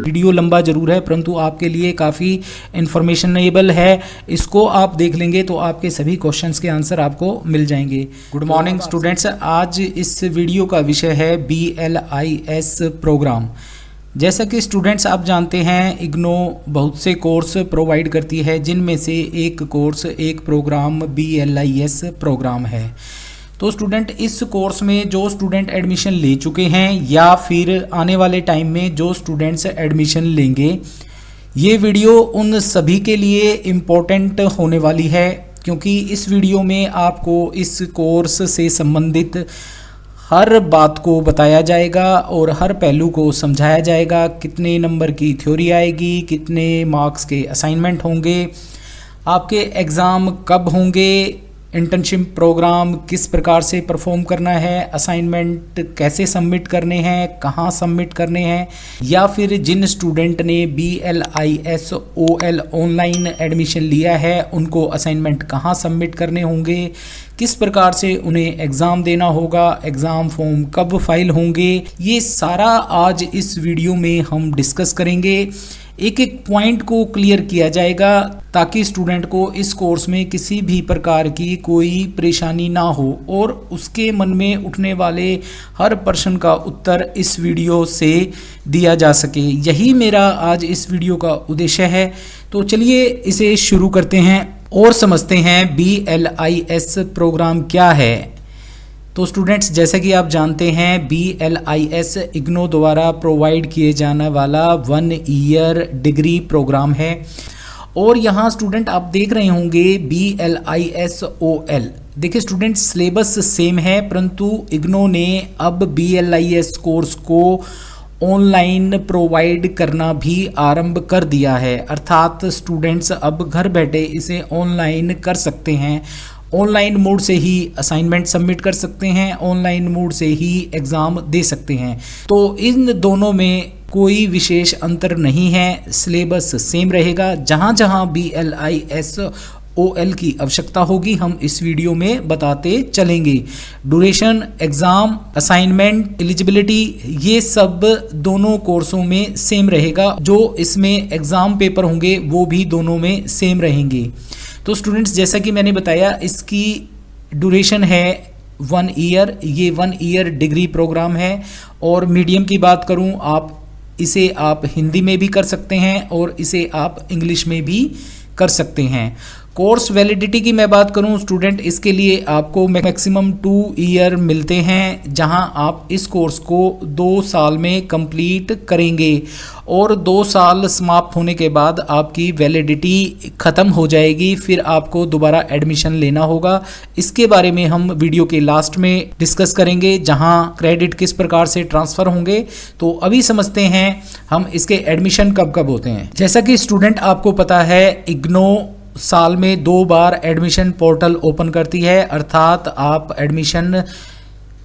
Video लंबा जरूर है परंतु आपके लिए काफ़ी इन्फॉर्मेशनेबल है। इसको आप देख लेंगे तो आपके सभी क्वेश्चंस के आंसर आपको मिल जाएंगे। गुड मॉर्निंग स्टूडेंट्स, आज इस वीडियो का विषय है BLIS प्रोग्राम। जैसा कि स्टूडेंट्स आप जानते हैं इग्नो बहुत से कोर्स प्रोवाइड करती है, जिनमें से एक कोर्स एक प्रोग्राम BLIS प्रोग्राम है। तो स्टूडेंट इस कोर्स में जो स्टूडेंट एडमिशन ले चुके हैं या फिर आने वाले टाइम में जो स्टूडेंट्स एडमिशन लेंगे, ये वीडियो उन सभी के लिए इम्पोर्टेंट होने वाली है, क्योंकि इस वीडियो में आपको इस कोर्स से संबंधित हर बात को बताया जाएगा और हर पहलू को समझाया जाएगा। कितने नंबर की थ्योरी आएगी, कितने मार्क्स के असाइनमेंट होंगे, आपके एग्ज़ाम कब होंगे, इंटर्नशिप प्रोग्राम किस प्रकार से परफॉर्म करना है, असाइनमेंट कैसे सबमिट करने हैं, कहाँ सबमिट करने हैं, या फिर जिन स्टूडेंट ने BLIS OL ऑनलाइन एडमिशन लिया है उनको असाइनमेंट कहाँ सबमिट करने होंगे, किस प्रकार से उन्हें एग्ज़ाम देना होगा, एग्ज़ाम फॉर्म कब फाइल होंगे, ये सारा आज इस वीडियो में हम डिस्कस करेंगे। एक एक पॉइंट को क्लियर किया जाएगा ताकि स्टूडेंट को इस कोर्स में किसी भी प्रकार की कोई परेशानी ना हो और उसके मन में उठने वाले हर प्रश्न का उत्तर इस वीडियो से दिया जा सके। यही मेरा आज इस वीडियो का उद्देश्य है। तो चलिए इसे शुरू करते हैं और समझते हैं BLIS प्रोग्राम क्या है। तो स्टूडेंट्स, जैसा कि आप जानते हैं BLIS इग्नो द्वारा प्रोवाइड किए जाने वाला 1 ईयर डिग्री प्रोग्राम है। और यहाँ स्टूडेंट आप देख रहे होंगे BLIS OL। देखिए स्टूडेंट, सिलेबस सेम है परंतु इग्नो ने अब BLIS कोर्स को ऑनलाइन प्रोवाइड करना भी आरंभ कर दिया है, अर्थात स्टूडेंट्स अब घर बैठे इसे ऑनलाइन कर सकते हैं। ऑनलाइन मोड से ही असाइनमेंट सबमिट कर सकते हैं, ऑनलाइन मोड से ही एग्ज़ाम दे सकते हैं। तो इन दोनों में कोई विशेष अंतर नहीं है, सिलेबस सेम रहेगा। जहाँ जहाँ BLIS OL की आवश्यकता होगी हम इस वीडियो में बताते चलेंगे। ड्यूरेशन, एग्ज़ाम, असाइनमेंट, एलिजिबिलिटी, ये सब दोनों कोर्सों में सेम रहेगा। जो इसमें एग्ज़ाम पेपर होंगे वो भी दोनों में सेम रहेंगे। तो स्टूडेंट्स, जैसा कि मैंने बताया इसकी ड्यूरेशन है 1 ईयर। ये 1 ईयर डिग्री प्रोग्राम है। और मीडियम की बात करूं, इसे आप हिंदी में भी कर सकते हैं और इसे आप इंग्लिश में भी कर सकते हैं। कोर्स वैलिडिटी की मैं बात करूं स्टूडेंट, इसके लिए आपको मैक्सिमम 2 ईयर मिलते हैं, जहां आप इस कोर्स को 2 साल में कंप्लीट करेंगे और 2 साल समाप्त होने के बाद आपकी वैलिडिटी ख़त्म हो जाएगी। फिर आपको दोबारा एडमिशन लेना होगा। इसके बारे में हम वीडियो के लास्ट में डिस्कस करेंगे, जहां क्रेडिट किस प्रकार से ट्रांसफ़र होंगे। तो अभी समझते हैं हम इसके एडमिशन कब कब होते हैं। जैसा कि स्टूडेंट आपको पता है इग्नो साल में 2 बार एडमिशन पोर्टल ओपन करती है, अर्थात आप एडमिशन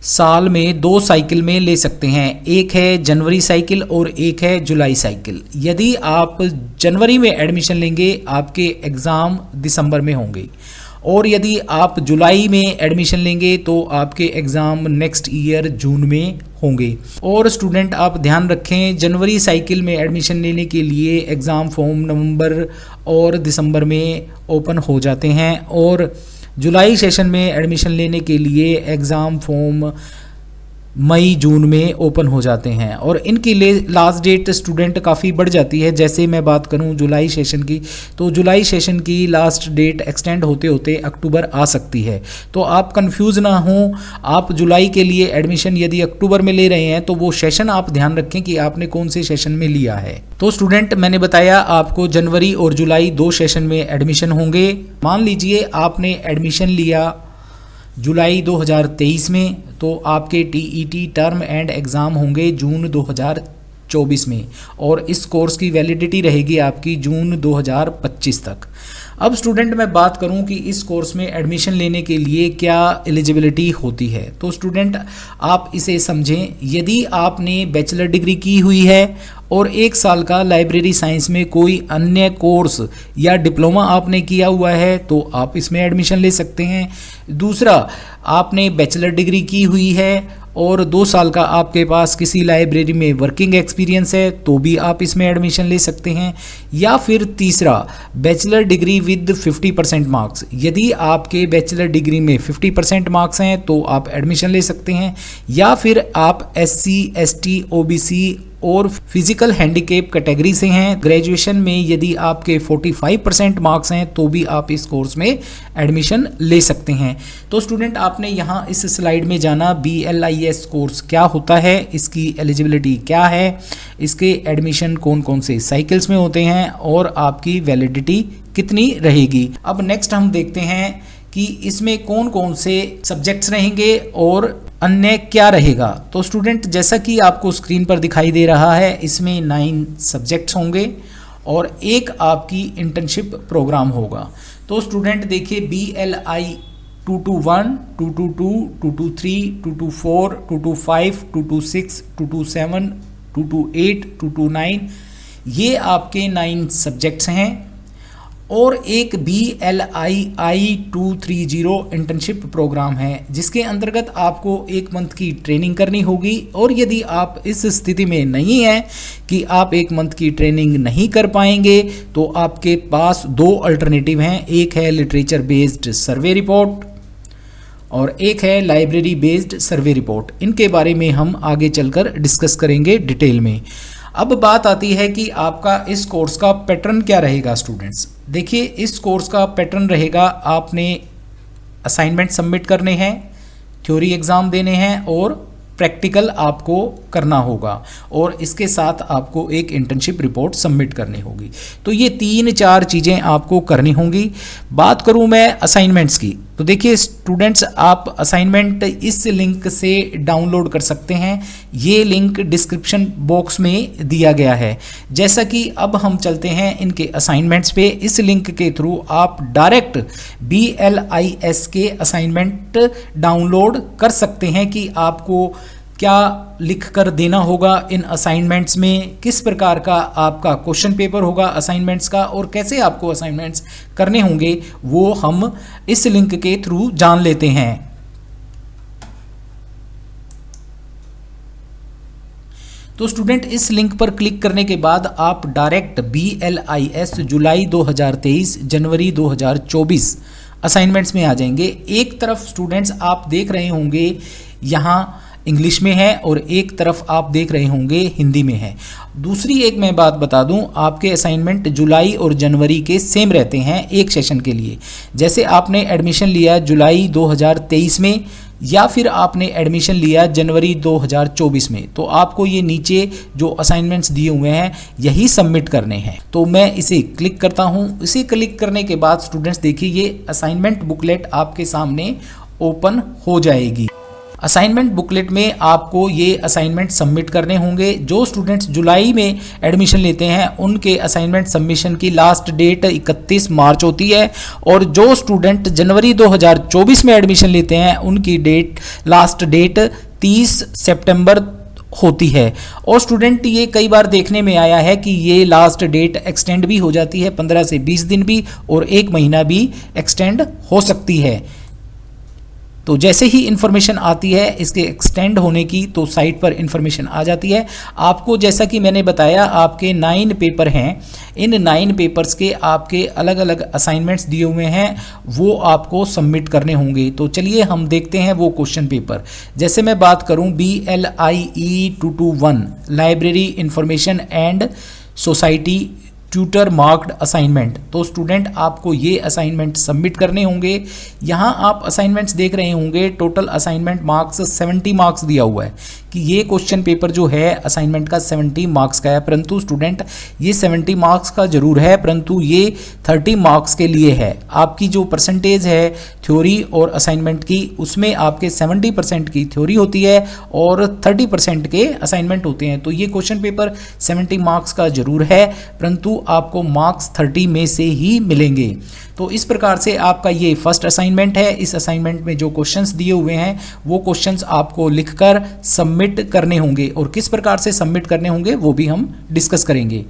साल में 2 साइकिल में ले सकते हैं। एक है जनवरी साइकिल और एक है जुलाई साइकिल। यदि आप जनवरी में एडमिशन लेंगे आपके एग्ज़ाम दिसंबर में होंगे, और यदि आप जुलाई में एडमिशन लेंगे तो आपके एग्ज़ाम नेक्स्ट ईयर जून में होंगे। और स्टूडेंट आप ध्यान रखें, जनवरी साइकिल में एडमिशन लेने के लिए एग्ज़ाम फॉर्म नवंबर और दिसंबर में ओपन हो जाते हैं, और जुलाई सेशन में एडमिशन लेने के लिए एग्ज़ाम फॉर्म मई जून में ओपन हो जाते हैं। और इनकी लास्ट डेट स्टूडेंट काफ़ी बढ़ जाती है। जैसे मैं बात करूं जुलाई सेशन की, तो जुलाई सेशन की लास्ट डेट एक्सटेंड होते होते अक्टूबर आ सकती है। तो आप कंफ्यूज ना हो, आप जुलाई के लिए एडमिशन यदि अक्टूबर में ले रहे हैं तो वो सेशन आप ध्यान रखें कि आपने कौन से सेशन में लिया है। तो स्टूडेंट, मैंने बताया आपको जनवरी और जुलाई 2 सेशन में एडमिशन होंगे। मान लीजिए आपने एडमिशन लिया जुलाई 2023 में, तो आपके TET टर्म एंड एग्ज़ाम होंगे जून 2024 में, और इस कोर्स की वैलिडिटी रहेगी आपकी जून 2025 तक। अब स्टूडेंट मैं बात करूं कि इस कोर्स में एडमिशन लेने के लिए क्या एलिजिबिलिटी होती है। तो स्टूडेंट आप इसे समझें, यदि आपने बैचलर डिग्री की हुई है और 1 साल का लाइब्रेरी साइंस में कोई अन्य कोर्स या डिप्लोमा आपने किया हुआ है तो आप इसमें एडमिशन ले सकते हैं। दूसरा, आपने बैचलर डिग्री की हुई है और 2 साल का आपके पास किसी लाइब्रेरी में वर्किंग एक्सपीरियंस है तो भी आप इसमें एडमिशन ले सकते हैं। या फिर तीसरा, बैचलर डिग्री विद 50% मार्क्स। यदि आपके बैचलर डिग्री में 50% मार्क्स हैं तो आप एडमिशन ले सकते हैं। या फिर आप SC ST OBC और फिजिकल हैंडीकैप कैटेगरी से हैं। ग्रेजुएशन में यदि आपके 45% मार्क्स हैं तो भी आप इस कोर्स में एडमिशन ले सकते हैं। तो स्टूडेंट, आपने यहाँ इस स्लाइड में जाना BLIS कोर्स क्या होता है, इसकी एलिजिबिलिटी क्या है, इसके एडमिशन कौन कौन से साइकिल्स में होते हैं और आपकी वैलिडिटी कितनी रहेगी। अब नेक्स्ट हम देखते हैं कि इसमें कौन कौन से सब्जेक्ट्स रहेंगे और अन्य क्या रहेगा। तो स्टूडेंट, जैसा कि आपको स्क्रीन पर दिखाई दे रहा है, इसमें 9 सब्जेक्ट्स होंगे और एक आपकी इंटर्नशिप प्रोग्राम होगा। तो स्टूडेंट देखिए, BLI 221, 222, 223, 224, 225, 226, 227, 228, 229 ये आपके 9 सब्जेक्ट्स हैं। और एक BLI 230 इंटर्नशिप प्रोग्राम है जिसके अंतर्गत आपको 1 मंथ की ट्रेनिंग करनी होगी। और यदि आप इस स्थिति में नहीं हैं कि आप 1 मंथ की ट्रेनिंग नहीं कर पाएंगे तो आपके पास 2 अल्टरनेटिव हैं। एक है लिटरेचर बेस्ड सर्वे रिपोर्ट और एक है लाइब्रेरी बेस्ड सर्वे रिपोर्ट। इनके बारे में हम आगे चलकर डिस्कस करेंगे डिटेल में। अब बात आती है कि आपका इस कोर्स का पैटर्न क्या रहेगा। स्टूडेंट्स देखिए, इस कोर्स का पैटर्न रहेगा, आपने असाइनमेंट सबमिट करने हैं, थ्योरी एग्ज़ाम देने हैं और प्रैक्टिकल आपको करना होगा और इसके साथ आपको एक इंटर्नशिप रिपोर्ट सबमिट करनी होगी। तो ये 3-4 चीज़ें आपको करनी होंगी। बात करूं मैं असाइनमेंट्स की, तो देखिए स्टूडेंट्स, आप असाइनमेंट इस लिंक से डाउनलोड कर सकते हैं। ये लिंक डिस्क्रिप्शन बॉक्स में दिया गया है। जैसा कि अब हम चलते हैं इनके असाइनमेंट्स पे। इस लिंक के थ्रू आप डायरेक्ट BLIS के असाइनमेंट डाउनलोड कर सकते हैं कि आपको क्या लिख कर देना होगा इन असाइनमेंट्स में, किस प्रकार का आपका क्वेश्चन पेपर होगा असाइनमेंट्स का और कैसे आपको असाइनमेंट्स करने होंगे, वो हम इस लिंक के थ्रू जान लेते हैं। तो स्टूडेंट, इस लिंक पर क्लिक करने के बाद आप डायरेक्ट BLIS जुलाई 2023 जनवरी 2024 असाइनमेंट्स में आ जाएंगे। एक तरफ स्टूडेंट्स आप देख रहे होंगे यहाँ इंग्लिश में है और एक तरफ आप देख रहे होंगे हिंदी में है। दूसरी एक मैं बात बता दूं, आपके असाइनमेंट जुलाई और जनवरी के सेम रहते हैं एक सेशन के लिए। जैसे आपने एडमिशन लिया जुलाई 2023 में या फिर आपने एडमिशन लिया जनवरी 2024 में, तो आपको ये नीचे जो असाइनमेंट्स दिए हुए हैं यही सबमिट करने हैं। तो मैं इसे क्लिक करता हूँ। इसे क्लिक करने के बाद स्टूडेंट्स देखिए, ये असाइनमेंट बुकलेट आपके सामने ओपन हो जाएगी। असाइनमेंट बुकलेट में आपको ये असाइनमेंट सबमिट करने होंगे। जो स्टूडेंट्स जुलाई में एडमिशन लेते हैं उनके असाइनमेंट सबमिशन की लास्ट डेट 31 मार्च होती है और जो स्टूडेंट जनवरी 2024 में एडमिशन लेते हैं उनकी लास्ट डेट 30 सितंबर होती है। और स्टूडेंट, ये कई बार देखने में आया है कि ये लास्ट डेट एक्सटेंड भी हो जाती है, 15 से 20 दिन भी और 1 महीना भी एक्सटेंड हो सकती है। तो जैसे ही इन्फॉर्मेशन आती है इसके एक्सटेंड होने की, तो साइट पर इन्फॉर्मेशन आ जाती है आपको। जैसा कि मैंने बताया, आपके 9 पेपर हैं। इन 9 पेपर्स के आपके अलग अलग असाइनमेंट्स दिए हुए हैं, वो आपको सबमिट करने होंगे। तो चलिए हम देखते हैं वो क्वेश्चन पेपर। जैसे मैं बात करूं BLIE 221 library information and society tutor marked assignment, तो स्टूडेंट आपको ये असाइनमेंट सबमिट करने होंगे। यहाँ आप असाइनमेंट्स देख रहे होंगे, टोटल असाइनमेंट मार्क्स 70 मार्क्स दिया हुआ है कि ये क्वेश्चन पेपर जो है असाइनमेंट का 70 मार्क्स का है। परंतु स्टूडेंट, ये 70 मार्क्स का जरूर है, परंतु ये 30 मार्क्स के लिए है। आपकी जो परसेंटेज है थ्योरी और असाइनमेंट की, उसमें आपके 70% की थ्योरी होती है और 30% के असाइनमेंट होते हैं। तो ये क्वेश्चन पेपर 70 मार्क्स का जरूर है, परंतु आपको मार्क्स 30 में से ही मिलेंगे। तो इस प्रकार से आपका ये फर्स्ट असाइनमेंट है। इस असाइनमेंट में जो क्वेश्चंस दिए हुए हैं वो क्वेश्चंस आपको लिखकर सबमिट करने होंगे और किस प्रकार से सबमिट करने होंगे वो भी हम डिस्कस करेंगे।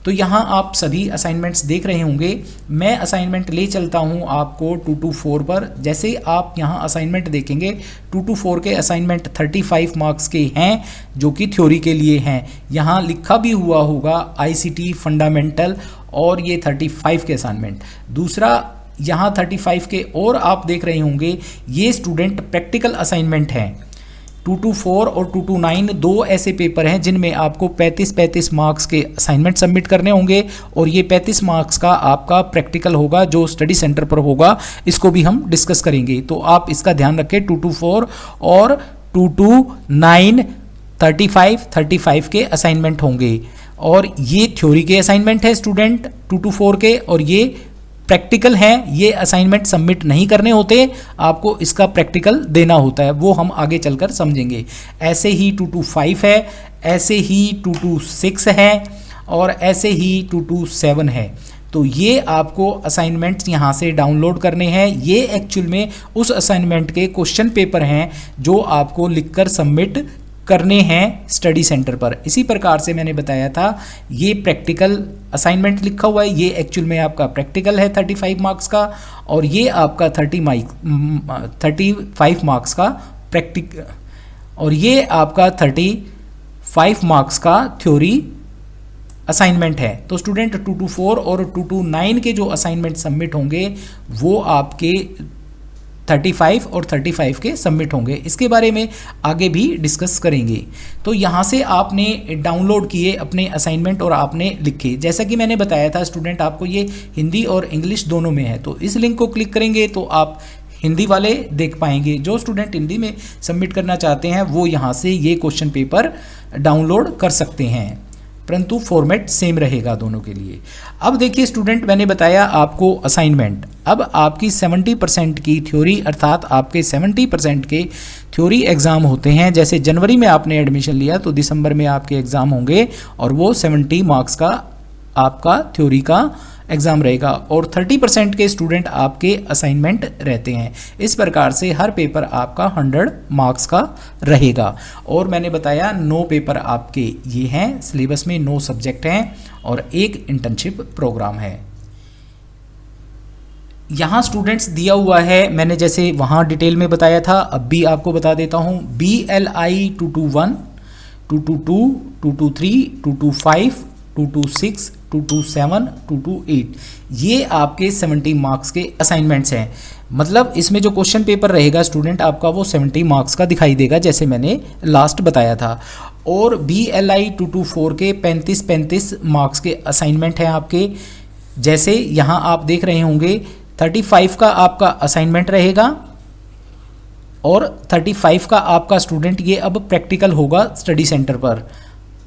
तो यहाँ आप सभी असाइनमेंट्स देख रहे होंगे। मैं असाइनमेंट ले चलता हूँ आपको 2 to 4 पर। जैसे ही आप यहाँ असाइनमेंट देखेंगे 2 to 4 के असाइनमेंट 35 मार्क्स के हैं, जो कि थ्योरी के लिए हैं। यहाँ लिखा भी हुआ होगा ICT फंडामेंटल, और ये 35 के असाइनमेंट। दूसरा यहाँ 35 के और आप देख रहे होंगे, ये स्टूडेंट प्रैक्टिकल असाइनमेंट हैं। 2 to 4 और 2 to 9 दो ऐसे पेपर हैं जिनमें आपको 35 मार्क्स के असाइनमेंट सबमिट करने होंगे, और ये 35 मार्क्स का आपका प्रैक्टिकल होगा जो स्टडी सेंटर पर होगा। इसको भी हम डिस्कस करेंगे, तो आप इसका ध्यान रखें। 2 to 4 और 2 to 9 35 के असाइनमेंट होंगे, और ये थ्योरी के असाइनमेंट है स्टूडेंट 2 to 4 के, और ये प्रैक्टिकल हैं। ये असाइनमेंट सबमिट नहीं करने होते, आपको इसका प्रैक्टिकल देना होता है, वो हम आगे चलकर समझेंगे। ऐसे ही 2 to 5 है, ऐसे ही 2 to 6 है, और ऐसे ही 2 to 7 है। तो ये आपको असाइनमेंट्स यहाँ से डाउनलोड करने हैं। ये एक्चुअल में उस असाइनमेंट के क्वेश्चन पेपर हैं जो आपको लिखकर सबमिट करने हैं स्टडी सेंटर पर। इसी प्रकार से मैंने बताया था, ये प्रैक्टिकल असाइनमेंट लिखा हुआ है, ये एक्चुअल में आपका प्रैक्टिकल है 35 मार्क्स का, और ये आपका 35 मार्क्स का प्रैक्टिकल, और ये आपका 35 मार्क्स का थ्योरी असाइनमेंट है। तो स्टूडेंट 2 to 4 और 2 to 9 के जो असाइनमेंट सबमिट होंगे वो आपके 35 और 35 के सबमिट होंगे। इसके बारे में आगे भी डिस्कस करेंगे। तो यहाँ से आपने डाउनलोड किए अपने असाइनमेंट और आपने लिखे। जैसा कि मैंने बताया था स्टूडेंट, आपको ये हिंदी और इंग्लिश दोनों में है, तो इस लिंक को क्लिक करेंगे तो आप हिंदी वाले देख पाएंगे। जो स्टूडेंट हिंदी में सबमिट करना चाहते हैं वो यहाँ से ये क्वेश्चन पेपर डाउनलोड कर सकते हैं, परंतु फॉर्मेट सेम रहेगा दोनों के लिए। अब देखिए स्टूडेंट, मैंने बताया आपको असाइनमेंट। अब आपकी 70% की थ्योरी, अर्थात आपके 70% के थ्योरी एग्ज़ाम होते हैं। जैसे जनवरी में आपने एडमिशन लिया तो दिसंबर में आपके एग्ज़ाम होंगे, और वो 70 मार्क्स का आपका थ्योरी का एग्ज़ाम रहेगा, और 30% के स्टूडेंट आपके असाइनमेंट रहते हैं। इस प्रकार से हर पेपर आपका 100 मार्क्स का रहेगा। और मैंने बताया 9 पेपर आपके ये हैं सिलेबस में, 9 सब्जेक्ट हैं, और एक इंटर्नशिप प्रोग्राम है। यहाँ स्टूडेंट्स दिया हुआ है, मैंने जैसे वहाँ डिटेल में बताया था, अब भी आपको बता देता हूँ। BLI 221, 222, 223, 225, 226, 227, 228, ये आपके 70 मार्क्स के असाइनमेंट्स हैं। मतलब इसमें जो क्वेश्चन पेपर रहेगा स्टूडेंट आपका वो 70 मार्क्स का दिखाई देगा, जैसे मैंने लास्ट बताया था। और BLI 224 के 35 मार्क्स के असाइनमेंट हैं आपके। जैसे यहाँ आप देख रहे होंगे 35 का आपका असाइनमेंट रहेगा, और 35 का आपका स्टूडेंट ये अब प्रैक्टिकल होगा स्टडी सेंटर पर।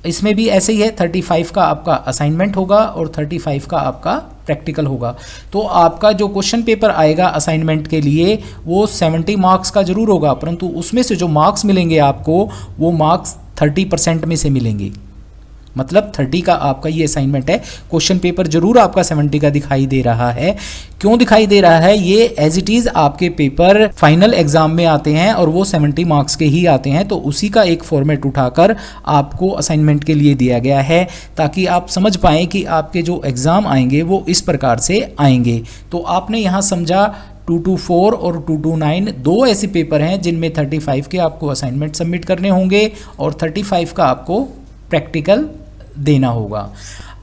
इसमें भी ऐसे ही है, 35 का आपका असाइनमेंट होगा और 35 का आपका प्रैक्टिकल होगा। तो आपका जो क्वेश्चन पेपर आएगा असाइनमेंट के लिए वो 70 मार्क्स का जरूर होगा, परंतु उसमें से जो मार्क्स मिलेंगे आपको वो मार्क्स 30% में से मिलेंगे। मतलब 30 का आपका ये असाइनमेंट है। क्वेश्चन पेपर जरूर आपका 70 का दिखाई दे रहा है। क्यों दिखाई दे रहा है? ये एज इट इज़ आपके पेपर फाइनल एग्जाम में आते हैं और वो 70 मार्क्स के ही आते हैं, तो उसी का एक फॉर्मेट उठाकर आपको असाइनमेंट के लिए दिया गया है, ताकि आप समझ पाएँ कि आपके जो एग्ज़ाम आएंगे वो इस प्रकार से आएंगे। तो आपने यहाँ समझा 224 और 229 दो ऐसे पेपर हैं जिनमें 35 के आपको असाइनमेंट सबमिट करने होंगे और 35 का आपको प्रैक्टिकल देना होगा।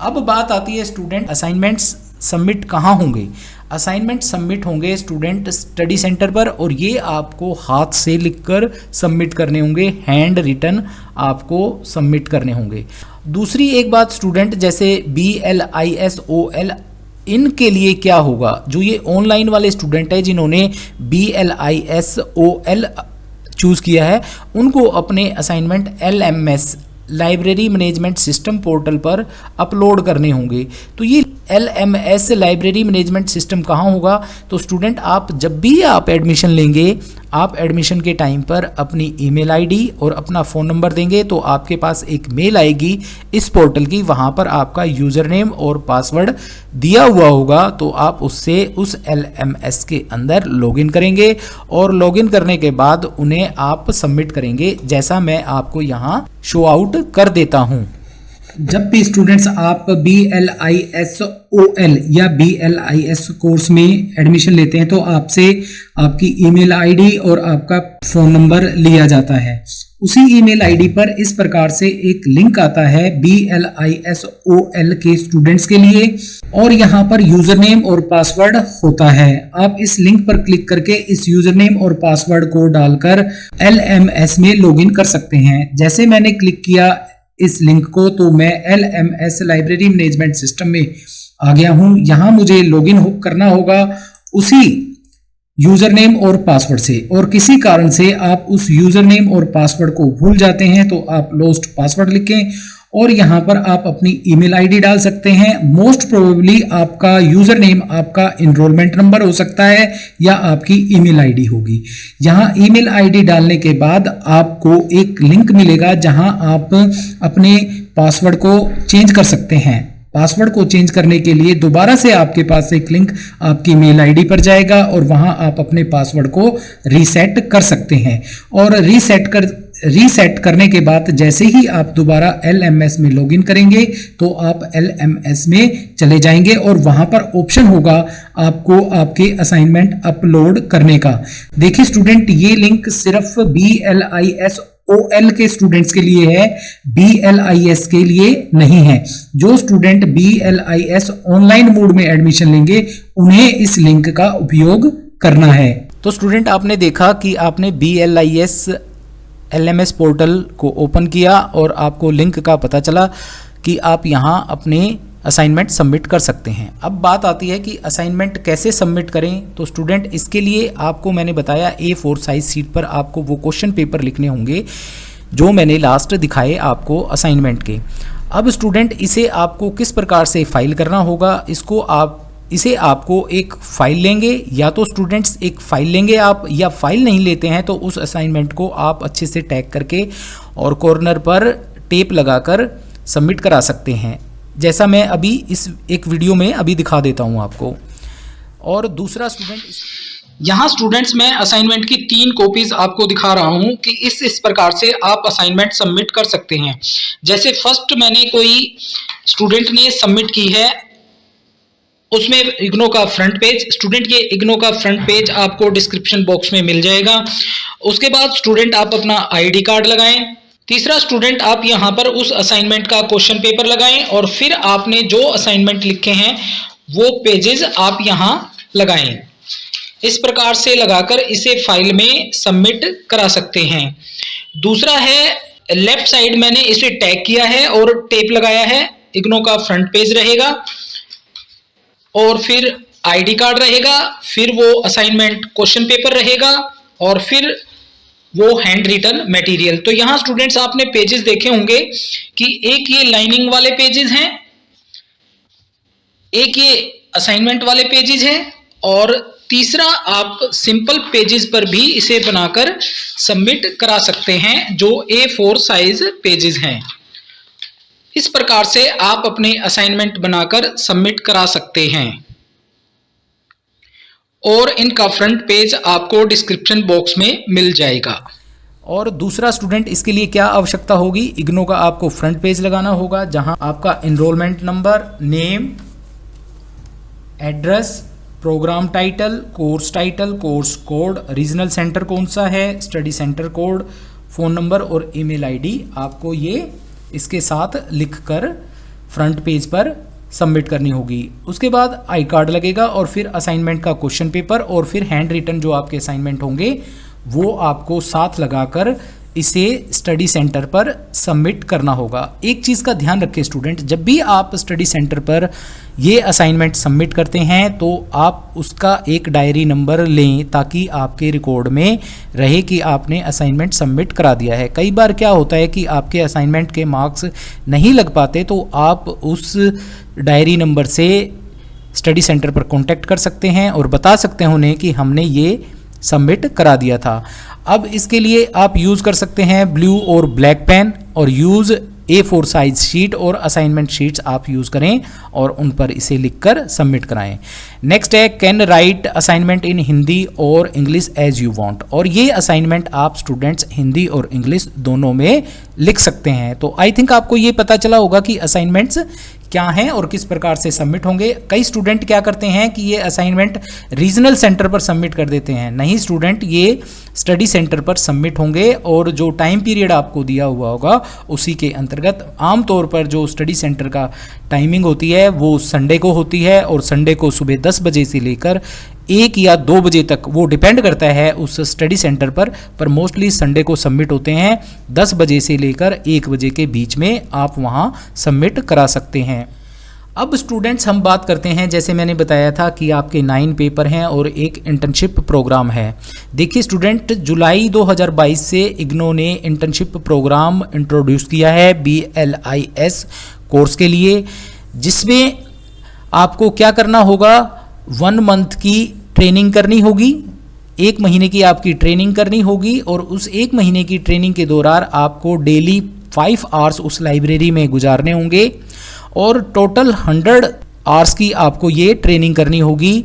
अब बात आती है स्टूडेंट, असाइनमेंट्स सबमिट कहाँ होंगे? असाइनमेंट सबमिट होंगे स्टूडेंट स्टडी सेंटर पर, और ये आपको हाथ से लिखकर सबमिट करने होंगे, हैंड रिटन आपको सबमिट करने होंगे। दूसरी एक बात स्टूडेंट, जैसे BLISOL इनके लिए क्या होगा? जो ये ऑनलाइन वाले स्टूडेंट है जिन्होंने BLISOL चूज़ किया है, उनको अपने assignment LMS library management system portal पर अपलोड करने होंगे। तो ये LMS लाइब्रेरी मैनेजमेंट सिस्टम कहाँ होगा? तो स्टूडेंट आप जब भी आप एडमिशन लेंगे, आप एडमिशन के टाइम पर अपनी ईमेल आईडी और अपना फ़ोन नंबर देंगे तो आपके पास एक मेल आएगी इस पोर्टल की, वहाँ पर आपका यूज़र नेम और पासवर्ड दिया हुआ होगा। तो आप उससे उस LMS के अंदर लॉगिन करेंगे और लॉगिन करने के बाद उन्हें आप सबमिट करेंगे, जैसा मैं आपको यहाँ शो आउट कर देता हूँ। जब भी स्टूडेंट्स आप BLISOL या BLIS कोर्स में एडमिशन लेते हैं तो आपसे आपकी ईमेल आईडी और आपका फ़ोन नंबर लिया जाता है। उसी ईमेल आईडी पर इस प्रकार से एक लिंक आता है BLISOL के स्टूडेंट्स के लिए और यहाँ पर यूजर नेम और पासवर्ड होता है। आप इस लिंक पर क्लिक करके इस यूजर नेम और पासवर्ड को डालकर LMS में लॉगिन कर सकते हैं। जैसे मैंने क्लिक किया इस लिंक को तो मैं LMS लाइब्रेरी मैनेजमेंट सिस्टम में आ गया हूँ। यहाँ मुझे लॉगिन करना होगा उसी यूजर नेम और पासवर्ड से, और किसी कारण से आप उस यूजर नेम और पासवर्ड को भूल जाते हैं तो आप लॉस्ट पासवर्ड लिखें और यहाँ पर आप अपनी ईमेल आईडी डाल सकते हैं। मोस्ट प्रोबेबली आपका यूजर नेम आपका एनरोलमेंट नंबर हो सकता है या आपकी ईमेल आईडी होगी। यहाँ ईमेल आईडी डालने के बाद आपको एक लिंक मिलेगा जहाँ आप अपने पासवर्ड को चेंज कर सकते हैं। पासवर्ड को चेंज करने के लिए दोबारा से आपके पास एक लिंक आपकी मेल आईडी पर जाएगा और वहां आप अपने पासवर्ड को रीसेट कर सकते हैं। और रीसेट करने के बाद जैसे ही आप दोबारा LMS में लॉगिन करेंगे तो आप LMS में चले जाएंगे और वहां पर ऑप्शन होगा आपको आपके असाइनमेंट अपलोड करने का। देखिए स्टूडेंट, ये लिंक सिर्फ BLISOL के स्टूडेंट्स के लिए है, BLIS के लिए नहीं है। जो स्टूडेंट BLIS ऑनलाइन मोड में एडमिशन लेंगे उन्हें इस लिंक का उपयोग करना है। तो स्टूडेंट, आपने देखा कि आपने BLIS LMS पोर्टल को ओपन किया और आपको लिंक का पता चला कि आप यहां अपने असाइनमेंट सबमिट कर सकते हैं। अब बात आती है कि असाइनमेंट कैसे सबमिट करें। तो स्टूडेंट, इसके लिए आपको मैंने बताया A4 साइज शीट पर आपको वो क्वेश्चन पेपर लिखने होंगे जो मैंने लास्ट दिखाए आपको असाइनमेंट के। अब स्टूडेंट, इसे आपको किस प्रकार से फाइल करना होगा, इसे आपको एक फाइल लेंगे, या तो स्टूडेंट्स एक फाइल लेंगे आप, या फाइल नहीं लेते हैं तो उस असाइनमेंट को आप अच्छे से टैग करके और कॉर्नर पर टेप लगाकर सबमिट करा सकते हैं, जैसा मैं अभी इस एक वीडियो में अभी दिखा देता हूं आपको। और दूसरा स्टूडेंट, यहाँ स्टूडेंट्स मैं असाइनमेंट की 3 कॉपीज आपको दिखा रहा हूं कि इस प्रकार से आप असाइनमेंट सबमिट कर सकते हैं। जैसे फर्स्ट मैंने कोई स्टूडेंट ने सबमिट की है, उसमें इग्नो का फ्रंट पेज, स्टूडेंट के इग्नो का फ्रंट पेज आपको डिस्क्रिप्शन बॉक्स में मिल जाएगा। उसके बाद स्टूडेंट आप अपना ID कार्ड लगाएं। तीसरा स्टूडेंट, आप यहाँ पर उस असाइनमेंट का क्वेश्चन पेपर लगाएं और फिर आपने जो असाइनमेंट लिखे हैं वो पेजेस आप यहाँ लगाएं। इस प्रकार से लगाकर इसे फाइल में सबमिट करा सकते हैं। दूसरा है, लेफ्ट साइड मैंने इसे टैग किया है और टेप लगाया है। इग्नो का फ्रंट पेज रहेगा और फिर ID कार्ड रहेगा, फिर वो असाइनमेंट क्वेश्चन पेपर रहेगा और फिर वो हैंड रिटन मटेरियल। तो यहाँ स्टूडेंट्स आपने पेजेस देखे होंगे कि एक ये लाइनिंग वाले पेजेस हैं, एक ये असाइनमेंट वाले पेजेस हैं और तीसरा आप सिंपल पेजेस पर भी इसे बनाकर सबमिट करा सकते हैं जो A4 साइज पेजेस हैं। इस प्रकार से आप अपने असाइनमेंट बनाकर सबमिट करा सकते हैं और इनका फ्रंट पेज आपको डिस्क्रिप्शन बॉक्स में मिल जाएगा। और दूसरा स्टूडेंट, इसके लिए क्या आवश्यकता होगी, इग्नो का आपको फ्रंट पेज लगाना होगा जहां आपका enrolment number, name, address, programme title, course code, regional centre कौन सा है, study centre code, phone number और ईमेल आईडी आपको ये इसके साथ लिखकर फ्रंट पेज पर सबमिट करनी होगी। उसके बाद आई कार्ड लगेगा और फिर असाइनमेंट का क्वेश्चन पेपर और फिर हैंड रिटन जो आपके असाइनमेंट होंगे वो आपको साथ लगाकर इसे स्टडी सेंटर पर सबमिट करना होगा। एक चीज़ का ध्यान रखें स्टूडेंट, जब भी आप स्टडी सेंटर पर ये असाइनमेंट सबमिट करते हैं तो आप उसका एक डायरी नंबर लें ताकि आपके रिकॉर्ड में रहे कि आपने असाइनमेंट सबमिट करा दिया है। कई बार क्या होता है कि आपके असाइनमेंट के मार्क्स नहीं लग पाते तो आप उस डायरी नंबर से स्टडी सेंटर पर कांटेक्ट कर सकते हैं और बता सकते हैं उन्हें कि हमने ये सबमिट करा दिया था। अब इसके लिए आप यूज़ कर सकते हैं ब्लू और ब्लैक पेन और यूज़ A4 साइज शीट और असाइनमेंट शीट्स आप यूज़ करें और उन पर इसे लिखकर सबमिट कराएं। नेक्स्ट है कैन राइट असाइनमेंट इन हिंदी और इंग्लिश एज यू वांट, और ये असाइनमेंट आप स्टूडेंट्स हिंदी और इंग्लिश दोनों में लिख सकते हैं। तो आई थिंक आपको ये पता चला होगा कि असाइनमेंट्स क्या हैं और किस प्रकार से सबमिट होंगे। कई स्टूडेंट क्या करते हैं कि ये असाइनमेंट रीजनल सेंटर पर सबमिट कर देते हैं। नहीं स्टूडेंट, ये स्टडी सेंटर पर सबमिट होंगे और जो टाइम पीरियड आपको दिया हुआ होगा उसी के अंतर्गत। आमतौर पर जो स्टडी सेंटर का टाइमिंग होती है वो संडे को होती है और संडे को सुबह 10 बजे से लेकर 1 या 2 बजे तक, वो डिपेंड करता है उस स्टडी सेंटर पर मोस्टली संडे को सबमिट होते हैं 10 बजे से लेकर 1 बजे के बीच में आप वहाँ सबमिट करा सकते हैं। अब स्टूडेंट्स हम बात करते हैं, जैसे मैंने बताया था कि आपके 9 पेपर हैं और एक इंटर्नशिप प्रोग्राम है। देखिए स्टूडेंट, जुलाई 2022 से इग्नो ने इंटर्नशिप प्रोग्राम इंट्रोड्यूस किया है BLIS कोर्स के लिए, जिसमें आपको क्या करना होगा, 1 मंथ की ट्रेनिंग करनी होगी, 1 महीने की आपकी ट्रेनिंग करनी होगी और उस 1 महीने की ट्रेनिंग के दौरान आपको डेली 5 आवर्स उस लाइब्रेरी में गुजारने होंगे और टोटल 100 आवर्स की आपको ये ट्रेनिंग करनी होगी।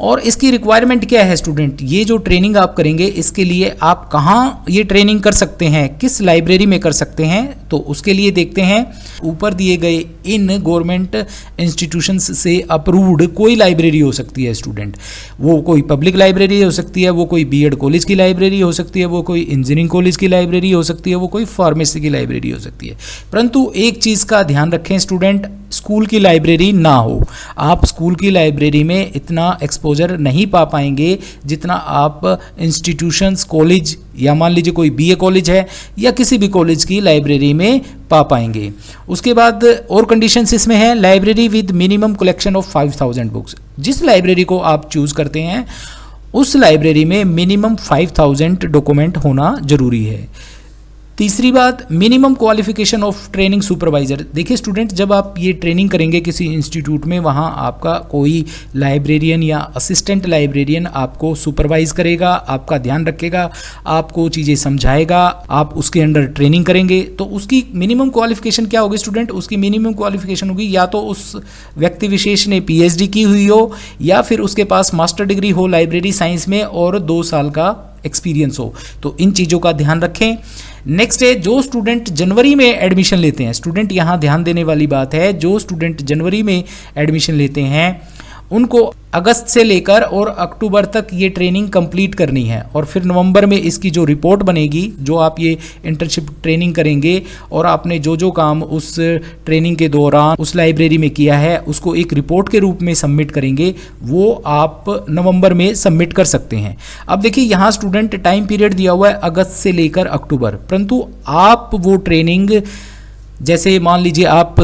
और इसकी रिक्वायरमेंट क्या है स्टूडेंट, ये जो ट्रेनिंग आप करेंगे इसके लिए आप कहाँ ये ट्रेनिंग कर सकते हैं, किस लाइब्रेरी में कर सकते हैं, तो उसके लिए देखते हैं ऊपर दिए गए इन गवर्नमेंट इंस्टीट्यूशंस से अप्रूव्ड कोई लाइब्रेरी हो सकती है स्टूडेंट। वो कोई पब्लिक लाइब्रेरी हो सकती है, वो कोई बीएड कॉलेज की लाइब्रेरी हो सकती है, वो कोई इंजीनियरिंग कॉलेज की लाइब्रेरी हो सकती है, वो कोई फार्मेसी की लाइब्रेरी हो सकती है। परंतु एक चीज़ का ध्यान रखें स्टूडेंट, स्कूल की लाइब्रेरी ना हो। आप स्कूल की लाइब्रेरी में इतना एक्सपोजर नहीं पा पाएंगे जितना आप इंस्टीट्यूशंस, कॉलेज या मान लीजिए कोई बीए कॉलेज है या किसी भी कॉलेज की लाइब्रेरी में पा पाएंगे। उसके बाद और कंडीशंस इसमें है, library with minimum collection of 5000 books. जिस लाइब्रेरी को आप चूज करते हैं उस लाइब्रेरी में मिनिमम 5000 डॉक्यूमेंट होना जरूरी है। तीसरी बात, minimum qualification of training supervisor. देखिए स्टूडेंट, जब आप ये ट्रेनिंग करेंगे किसी इंस्टीट्यूट में, वहाँ आपका कोई लाइब्रेरियन या असिस्टेंट लाइब्रेरियन आपको सुपरवाइज करेगा, आपका ध्यान रखेगा, आपको चीज़ें समझाएगा, आप उसके अंडर ट्रेनिंग करेंगे। तो उसकी मिनिमम क्वालिफिकेशन क्या होगी स्टूडेंट, उसकी मिनिमम क्वालिफिकेशन होगी या तो उस व्यक्ति विशेष ने PhD की हुई हो या फिर उसके पास मास्टर डिग्री हो लाइब्रेरी साइंस में और 2 साल का एक्सपीरियंस हो। तो इन चीज़ों का ध्यान रखें। नेक्स्ट है, जो स्टूडेंट जनवरी में एडमिशन लेते हैं, स्टूडेंट यहाँ ध्यान देने वाली बात है, जो स्टूडेंट जनवरी में एडमिशन लेते हैं उनको अगस्त से लेकर और अक्टूबर तक ये ट्रेनिंग कंप्लीट करनी है और फिर नवंबर में इसकी जो रिपोर्ट बनेगी, जो आप ये इंटर्नशिप ट्रेनिंग करेंगे और आपने जो जो काम उस ट्रेनिंग के दौरान उस लाइब्रेरी में किया है उसको एक रिपोर्ट के रूप में सबमिट करेंगे, वो आप नवंबर में सबमिट कर सकते हैं। अब देखिए यहाँ स्टूडेंट टाइम पीरियड दिया हुआ है अगस्त से लेकर अक्टूबर, परंतु आप वो ट्रेनिंग जैसे मान लीजिए आप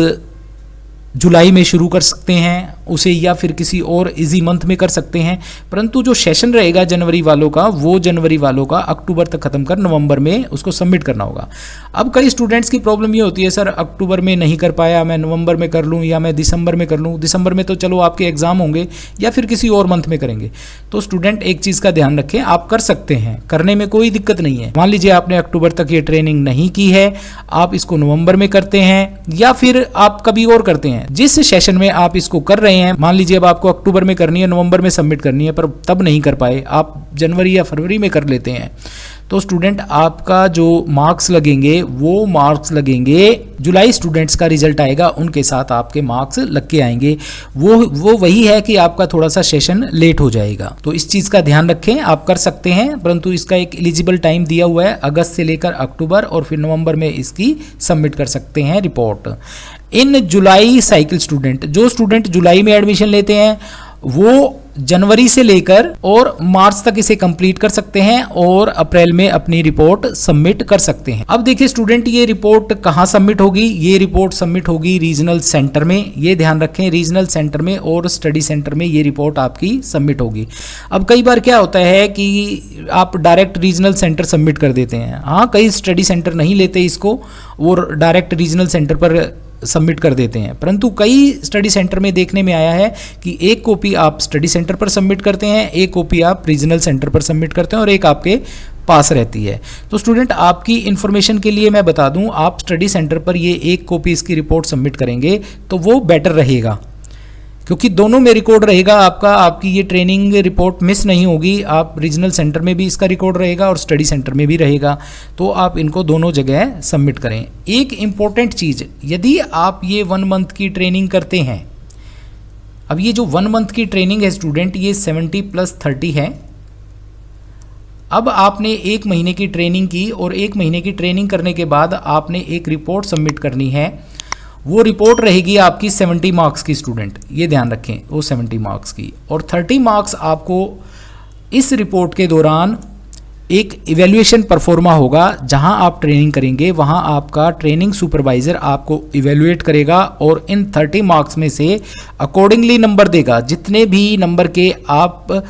जुलाई में शुरू कर सकते हैं उसे या फिर किसी और इजी मंथ में कर सकते हैं, परंतु जो सेशन रहेगा जनवरी वालों का वो जनवरी वालों का अक्टूबर तक खत्म कर नवंबर में उसको सबमिट करना होगा। अब कई स्टूडेंट्स की प्रॉब्लम ये होती है, सर अक्टूबर में नहीं कर पाया, मैं नवंबर में कर लूँ या मैं दिसंबर में कर लूँ। दिसंबर में तो चलो आपके एग्जाम होंगे या फिर किसी और मंथ में करेंगे। तो स्टूडेंट एक चीज़ का ध्यान रखें, आप कर सकते हैं, करने में कोई दिक्कत नहीं है। मान लीजिए आपने अक्टूबर तक ये ट्रेनिंग नहीं की है, आप इसको नवंबर में करते हैं या फिर आप कभी और करते हैं। जिस सेशन में आप इसको कर रहे हैं, मान लीजिए अब आपको अक्टूबर में करनी है, नवंबर में सबमिट करनी है, पर तब नहीं कर पाए, आप जनवरी या फरवरी में कर लेते हैं, तो स्टूडेंट आपका जो मार्क्स लगेंगे वो मार्क्स लगेंगे जुलाई स्टूडेंट्स का रिजल्ट आएगा उनके साथ आपके मार्क्स लग के आएंगे। वो वही है कि आपका थोड़ा सा सेशन लेट हो जाएगा। तो इस चीज़ का ध्यान रखें, आप कर सकते हैं, परंतु इसका एक एलिजिबल टाइम दिया हुआ है अगस्त से लेकर अक्टूबर और फिर नवंबर में इसकी सबमिट कर सकते हैं रिपोर्ट। इन जुलाई साइकिल स्टूडेंट, जो स्टूडेंट जुलाई में एडमिशन लेते हैं वो जनवरी से लेकर और मार्च तक इसे कंप्लीट कर सकते हैं और अप्रैल में अपनी रिपोर्ट सबमिट कर सकते हैं। अब देखिए स्टूडेंट, ये रिपोर्ट कहाँ सबमिट होगी, ये रिपोर्ट सबमिट होगी रीजनल सेंटर में। ये ध्यान रखें, रीजनल सेंटर में और स्टडी सेंटर में ये रिपोर्ट आपकी सबमिट होगी। अब कई बार क्या होता है कि आप डायरेक्ट रीजनल सेंटर सबमिट कर देते हैं, हाँ कई स्टडी सेंटर नहीं लेते इसको और डायरेक्ट रीजनल सेंटर पर सबमिट कर देते हैं, परंतु कई स्टडी सेंटर में देखने में आया है कि एक कॉपी आप स्टडी सेंटर पर सबमिट करते हैं, एक कॉपी आप रीजनल सेंटर पर सबमिट करते हैं और एक आपके पास रहती है। तो स्टूडेंट आपकी इन्फॉर्मेशन के लिए मैं बता दूं, आप स्टडी सेंटर पर ये एक कॉपी इसकी रिपोर्ट सबमिट करेंगे तो वो बेटर रहेगा, क्योंकि दोनों में रिकॉर्ड रहेगा आपका, आपकी ये ट्रेनिंग रिपोर्ट मिस नहीं होगी। आप रीजनल सेंटर में भी इसका रिकॉर्ड रहेगा और स्टडी सेंटर में भी रहेगा, तो आप इनको दोनों जगह सबमिट करें। एक इम्पॉर्टेंट चीज़, यदि आप ये 1 मंथ की ट्रेनिंग करते हैं, अब ये जो 1 मंथ की ट्रेनिंग है स्टूडेंट, ये 70 + 30 है। अब आपने 1 महीने की ट्रेनिंग की और 1 महीने की ट्रेनिंग करने के बाद आपने एक रिपोर्ट सबमिट करनी है। वो रिपोर्ट रहेगी आपकी 70 मार्क्स की स्टूडेंट, ये ध्यान रखें, वो 70 मार्क्स की, और 30 मार्क्स आपको इस रिपोर्ट के दौरान एक इवैल्यूएशन परफॉर्मा होगा। जहां आप ट्रेनिंग करेंगे वहां आपका ट्रेनिंग सुपरवाइज़र आपको इवैल्यूएट करेगा और इन 30 मार्क्स में से अकॉर्डिंगली नंबर देगा। जितने भी नंबर के आप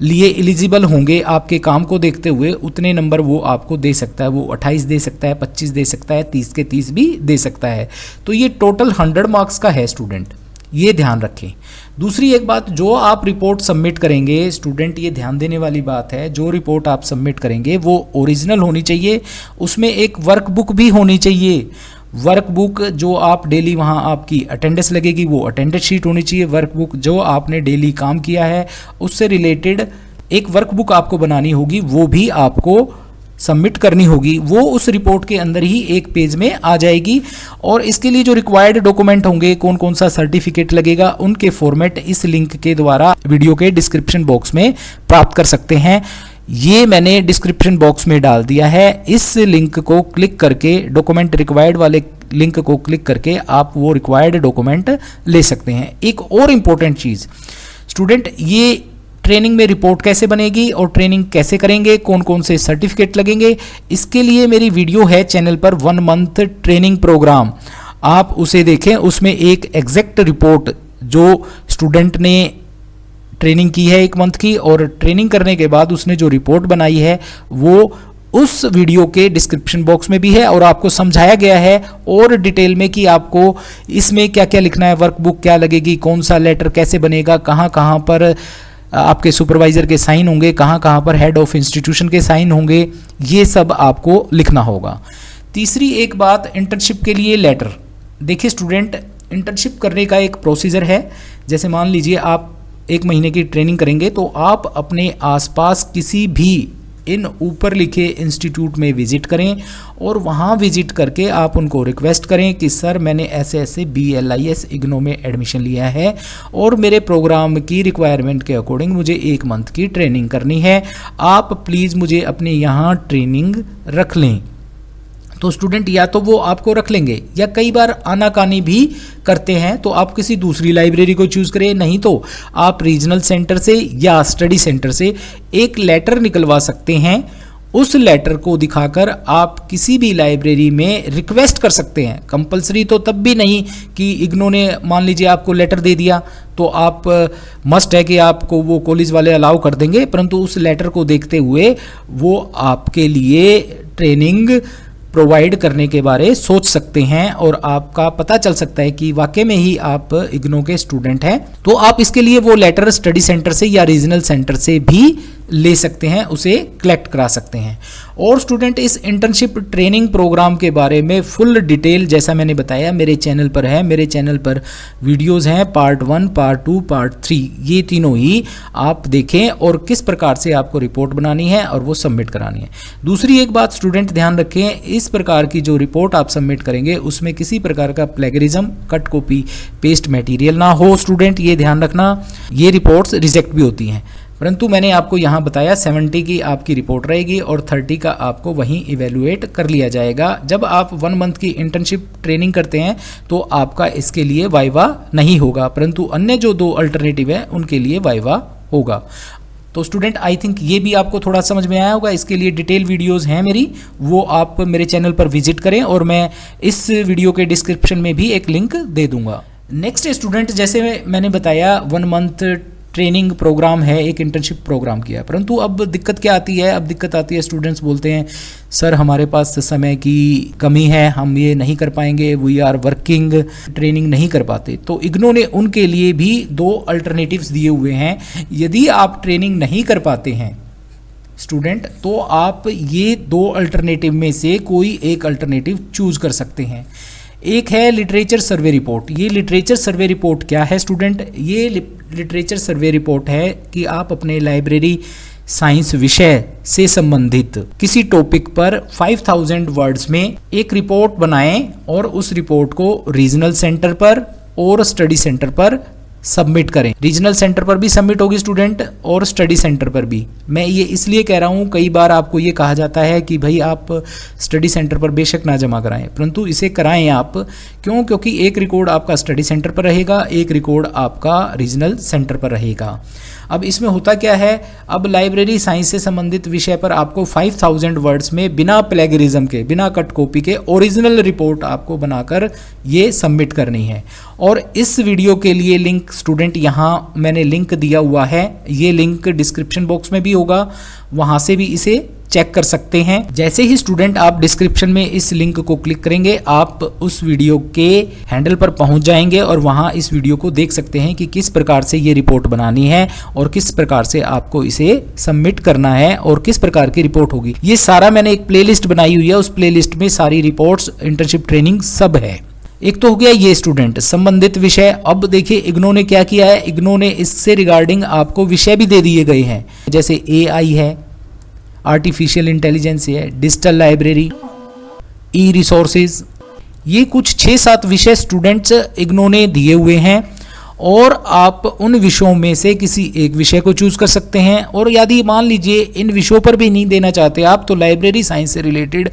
लिए एलिजिबल होंगे आपके काम को देखते हुए, उतने नंबर वो आपको दे सकता है। वो 28 दे सकता है, 25 दे सकता है, 30 के 30 भी दे सकता है। तो ये टोटल 100 मार्क्स का है स्टूडेंट, ये ध्यान रखें। दूसरी एक बात, जो आप रिपोर्ट सबमिट करेंगे स्टूडेंट, ये ध्यान देने वाली बात है, जो रिपोर्ट आप सबमिट करेंगे वो ओरिजिनल होनी चाहिए। उसमें एक वर्कबुक भी होनी चाहिए। वर्कबुक जो आप डेली वहाँ आपकी अटेंडेंस लगेगी, वो अटेंडेंस शीट होनी चाहिए। वर्कबुक जो आपने डेली काम किया है उससे रिलेटेड एक वर्कबुक आपको बनानी होगी, वो भी आपको सबमिट करनी होगी। वो उस रिपोर्ट के अंदर ही एक पेज में आ जाएगी। और इसके लिए जो रिक्वायर्ड डॉक्यूमेंट होंगे, कौन कौन सा सर्टिफिकेट लगेगा, उनके फॉर्मेट इस लिंक के द्वारा वीडियो के डिस्क्रिप्शन बॉक्स में प्राप्त कर सकते हैं। ये मैंने डिस्क्रिप्शन बॉक्स में डाल दिया है। इस लिंक को क्लिक करके, डॉक्यूमेंट रिक्वायर्ड वाले लिंक को क्लिक करके आप वो रिक्वायर्ड डॉक्यूमेंट ले सकते हैं। एक और इम्पोर्टेंट चीज़ स्टूडेंट, ये ट्रेनिंग में रिपोर्ट कैसे बनेगी और ट्रेनिंग कैसे करेंगे, कौन कौन से सर्टिफिकेट लगेंगे, इसके लिए मेरी वीडियो है चैनल पर 1 मंथ ट्रेनिंग प्रोग्राम, आप उसे देखें। उसमें एक एग्जैक्ट रिपोर्ट जो स्टूडेंट ने ट्रेनिंग की है 1 मंथ की, और ट्रेनिंग करने के बाद उसने जो रिपोर्ट बनाई है वो उस वीडियो के डिस्क्रिप्शन बॉक्स में भी है और आपको समझाया गया है और डिटेल में कि आपको इसमें क्या क्या लिखना है, वर्कबुक क्या लगेगी, कौन सा लेटर कैसे बनेगा, कहाँ कहाँ पर आपके सुपरवाइज़र के साइन होंगे, कहाँ कहाँ पर हेड ऑफ इंस्टीट्यूशन के साइन होंगे, ये सब आपको लिखना होगा। तीसरी एक बात, इंटर्नशिप के लिए लेटर। देखिए स्टूडेंट, इंटर्नशिप करने का एक प्रोसीजर है। जैसे मान लीजिए आप 1 महीने की ट्रेनिंग करेंगे, तो आप अपने आसपास किसी भी इन ऊपर लिखे इंस्टीट्यूट में विजिट करें और वहाँ विजिट करके आप उनको रिक्वेस्ट करें कि सर मैंने ऐसे ऐसे BLIS इग्नो में एडमिशन लिया है और मेरे प्रोग्राम की रिक्वायरमेंट के अकॉर्डिंग मुझे 1 मंथ की ट्रेनिंग करनी है, आप प्लीज़ मुझे अपने यहाँ ट्रेनिंग रख लें। तो स्टूडेंट या तो वो आपको रख लेंगे या कई बार आनाकानी भी करते हैं, तो आप किसी दूसरी लाइब्रेरी को चूज़ करें। नहीं तो आप रीजनल सेंटर से या स्टडी सेंटर से एक लेटर निकलवा सकते हैं। उस लेटर को दिखाकर आप किसी भी लाइब्रेरी में रिक्वेस्ट कर सकते हैं। कंपलसरी तो तब भी नहीं कि इग्नो ने मान लीजिए आपको लेटर दे दिया तो आप मस्ट है कि आपको वो कॉलेज वाले अलाउ कर देंगे, परंतु उस लेटर को देखते हुए वो आपके लिए ट्रेनिंग प्रोवाइड करने के बारे सोच सकते हैं और आपका पता चल सकता है कि वाकई में ही आप इग्नो के स्टूडेंट हैं। तो आप इसके लिए वो लेटर स्टडी सेंटर से या रीजनल सेंटर से भी ले सकते हैं, उसे कलेक्ट करा सकते हैं। और स्टूडेंट, इस इंटर्नशिप ट्रेनिंग प्रोग्राम के बारे में फुल डिटेल जैसा मैंने बताया मेरे चैनल पर है। मेरे चैनल पर वीडियोस हैं, पार्ट 1, पार्ट 2, पार्ट 3, ये तीनों ही आप देखें और किस प्रकार से आपको रिपोर्ट बनानी है और वो सबमिट करानी है। दूसरी एक बात स्टूडेंट ध्यान रखें, इस प्रकार की जो रिपोर्ट आप सबमिट करेंगे उसमें किसी प्रकार का plagiarism, cut copy paste material ना हो। स्टूडेंट ये ध्यान रखना, ये रिपोर्ट्स रिजेक्ट भी होती हैं, परंतु मैंने आपको यहाँ बताया 70 की आपकी रिपोर्ट रहेगी और 30 का आपको वहीं इवेलुएट कर लिया जाएगा। जब आप 1 मंथ की इंटर्नशिप ट्रेनिंग करते हैं तो आपका इसके लिए वाइवा नहीं होगा, परंतु अन्य जो 2 अल्टरनेटिव है उनके लिए वाइवा होगा। तो स्टूडेंट आई थिंक ये भी आपको थोड़ा समझ में आया होगा। इसके लिए डिटेल वीडियोस हैं मेरी, वो आप मेरे चैनल पर विजिट करें और मैं इस वीडियो के डिस्क्रिप्शन में भी एक लिंक दे दूंगा। नेक्स्ट स्टूडेंट, जैसे मैंने बताया 1 मंथ ट्रेनिंग प्रोग्राम है, एक इंटर्नशिप प्रोग्राम किया है, परंतु अब दिक्कत क्या आती है? अब दिक्कत आती है स्टूडेंट्स बोलते हैं सर हमारे पास समय की कमी है, हम ये नहीं कर पाएंगे, वी आर वर्किंग, ट्रेनिंग नहीं कर पाते। तो इग्नो ने उनके लिए भी 2 अल्टरनेटिव्स दिए हुए हैं। यदि आप ट्रेनिंग नहीं कर पाते हैं स्टूडेंट, तो आप ये 2 अल्टरनेटिव में से कोई एक अल्टरनेटिव चूज कर सकते हैं। एक है लिटरेचर सर्वे रिपोर्ट। ये लिटरेचर सर्वे रिपोर्ट क्या है स्टूडेंट? ये लिटरेचर सर्वे रिपोर्ट है कि आप अपने लाइब्रेरी साइंस विषय से संबंधित किसी टॉपिक पर 5000 वर्ड्स में एक रिपोर्ट बनाएं और उस रिपोर्ट को रीजनल सेंटर पर और स्टडी सेंटर पर सबमिट करें। रीजनल सेंटर पर भी सबमिट होगी स्टूडेंट और स्टडी सेंटर पर भी। मैं ये इसलिए कह रहा हूँ, कई बार आपको ये कहा जाता है कि भाई आप स्टडी सेंटर पर बेशक ना जमा कराएं, परंतु इसे कराएं आप। क्यों? क्योंकि एक रिकॉर्ड आपका स्टडी सेंटर पर रहेगा, एक रिकॉर्ड आपका रीजनल सेंटर पर रहेगा। अब इसमें होता क्या है, अब लाइब्रेरी साइंस से संबंधित विषय पर आपको 5000 वर्ड्स में बिना प्लेगरिज्म के, बिना कट कॉपी के ओरिजिनल रिपोर्ट आपको बनाकर ये सबमिट करनी है। और इस वीडियो के लिए लिंक स्टूडेंट यहाँ मैंने लिंक दिया हुआ है, ये लिंक डिस्क्रिप्शन बॉक्स में भी होगा, वहाँ से भी इसे चेक कर सकते हैं। जैसे ही स्टूडेंट आप डिस्क्रिप्शन में इस लिंक को क्लिक करेंगे, आप उस वीडियो के हैंडल पर पहुंच जाएंगे और वहां इस वीडियो को देख सकते हैं कि किस प्रकार से ये रिपोर्ट बनानी है और किस प्रकार से आपको इसे सबमिट करना है और किस प्रकार की रिपोर्ट होगी। ये सारा मैंने एक प्लेलिस्ट बनाई हुई है, उस प्लेलिस्ट में सारी रिपोर्ट्स, इंटर्नशिप ट्रेनिंग सब है। एक तो हो गया ये स्टूडेंट संबंधित विषय। अब देखिए इग्नो ने क्या किया है, इग्नो ने इससे रिगार्डिंग आपको विषय भी दे दिए गए हैं, जैसे AI है, आर्टिफिशियल इंटेलिजेंस है, डिजिटल लाइब्रेरी, ई रिसोर्सेज, ये कुछ 6-7 विषय स्टूडेंट्स इग्नो ने दिए हुए हैं और आप उन विषयों में से किसी एक विषय को चूज कर सकते हैं। और यदि मान लीजिए इन विषयों पर भी नहीं देना चाहते आप, तो लाइब्रेरी साइंस से रिलेटेड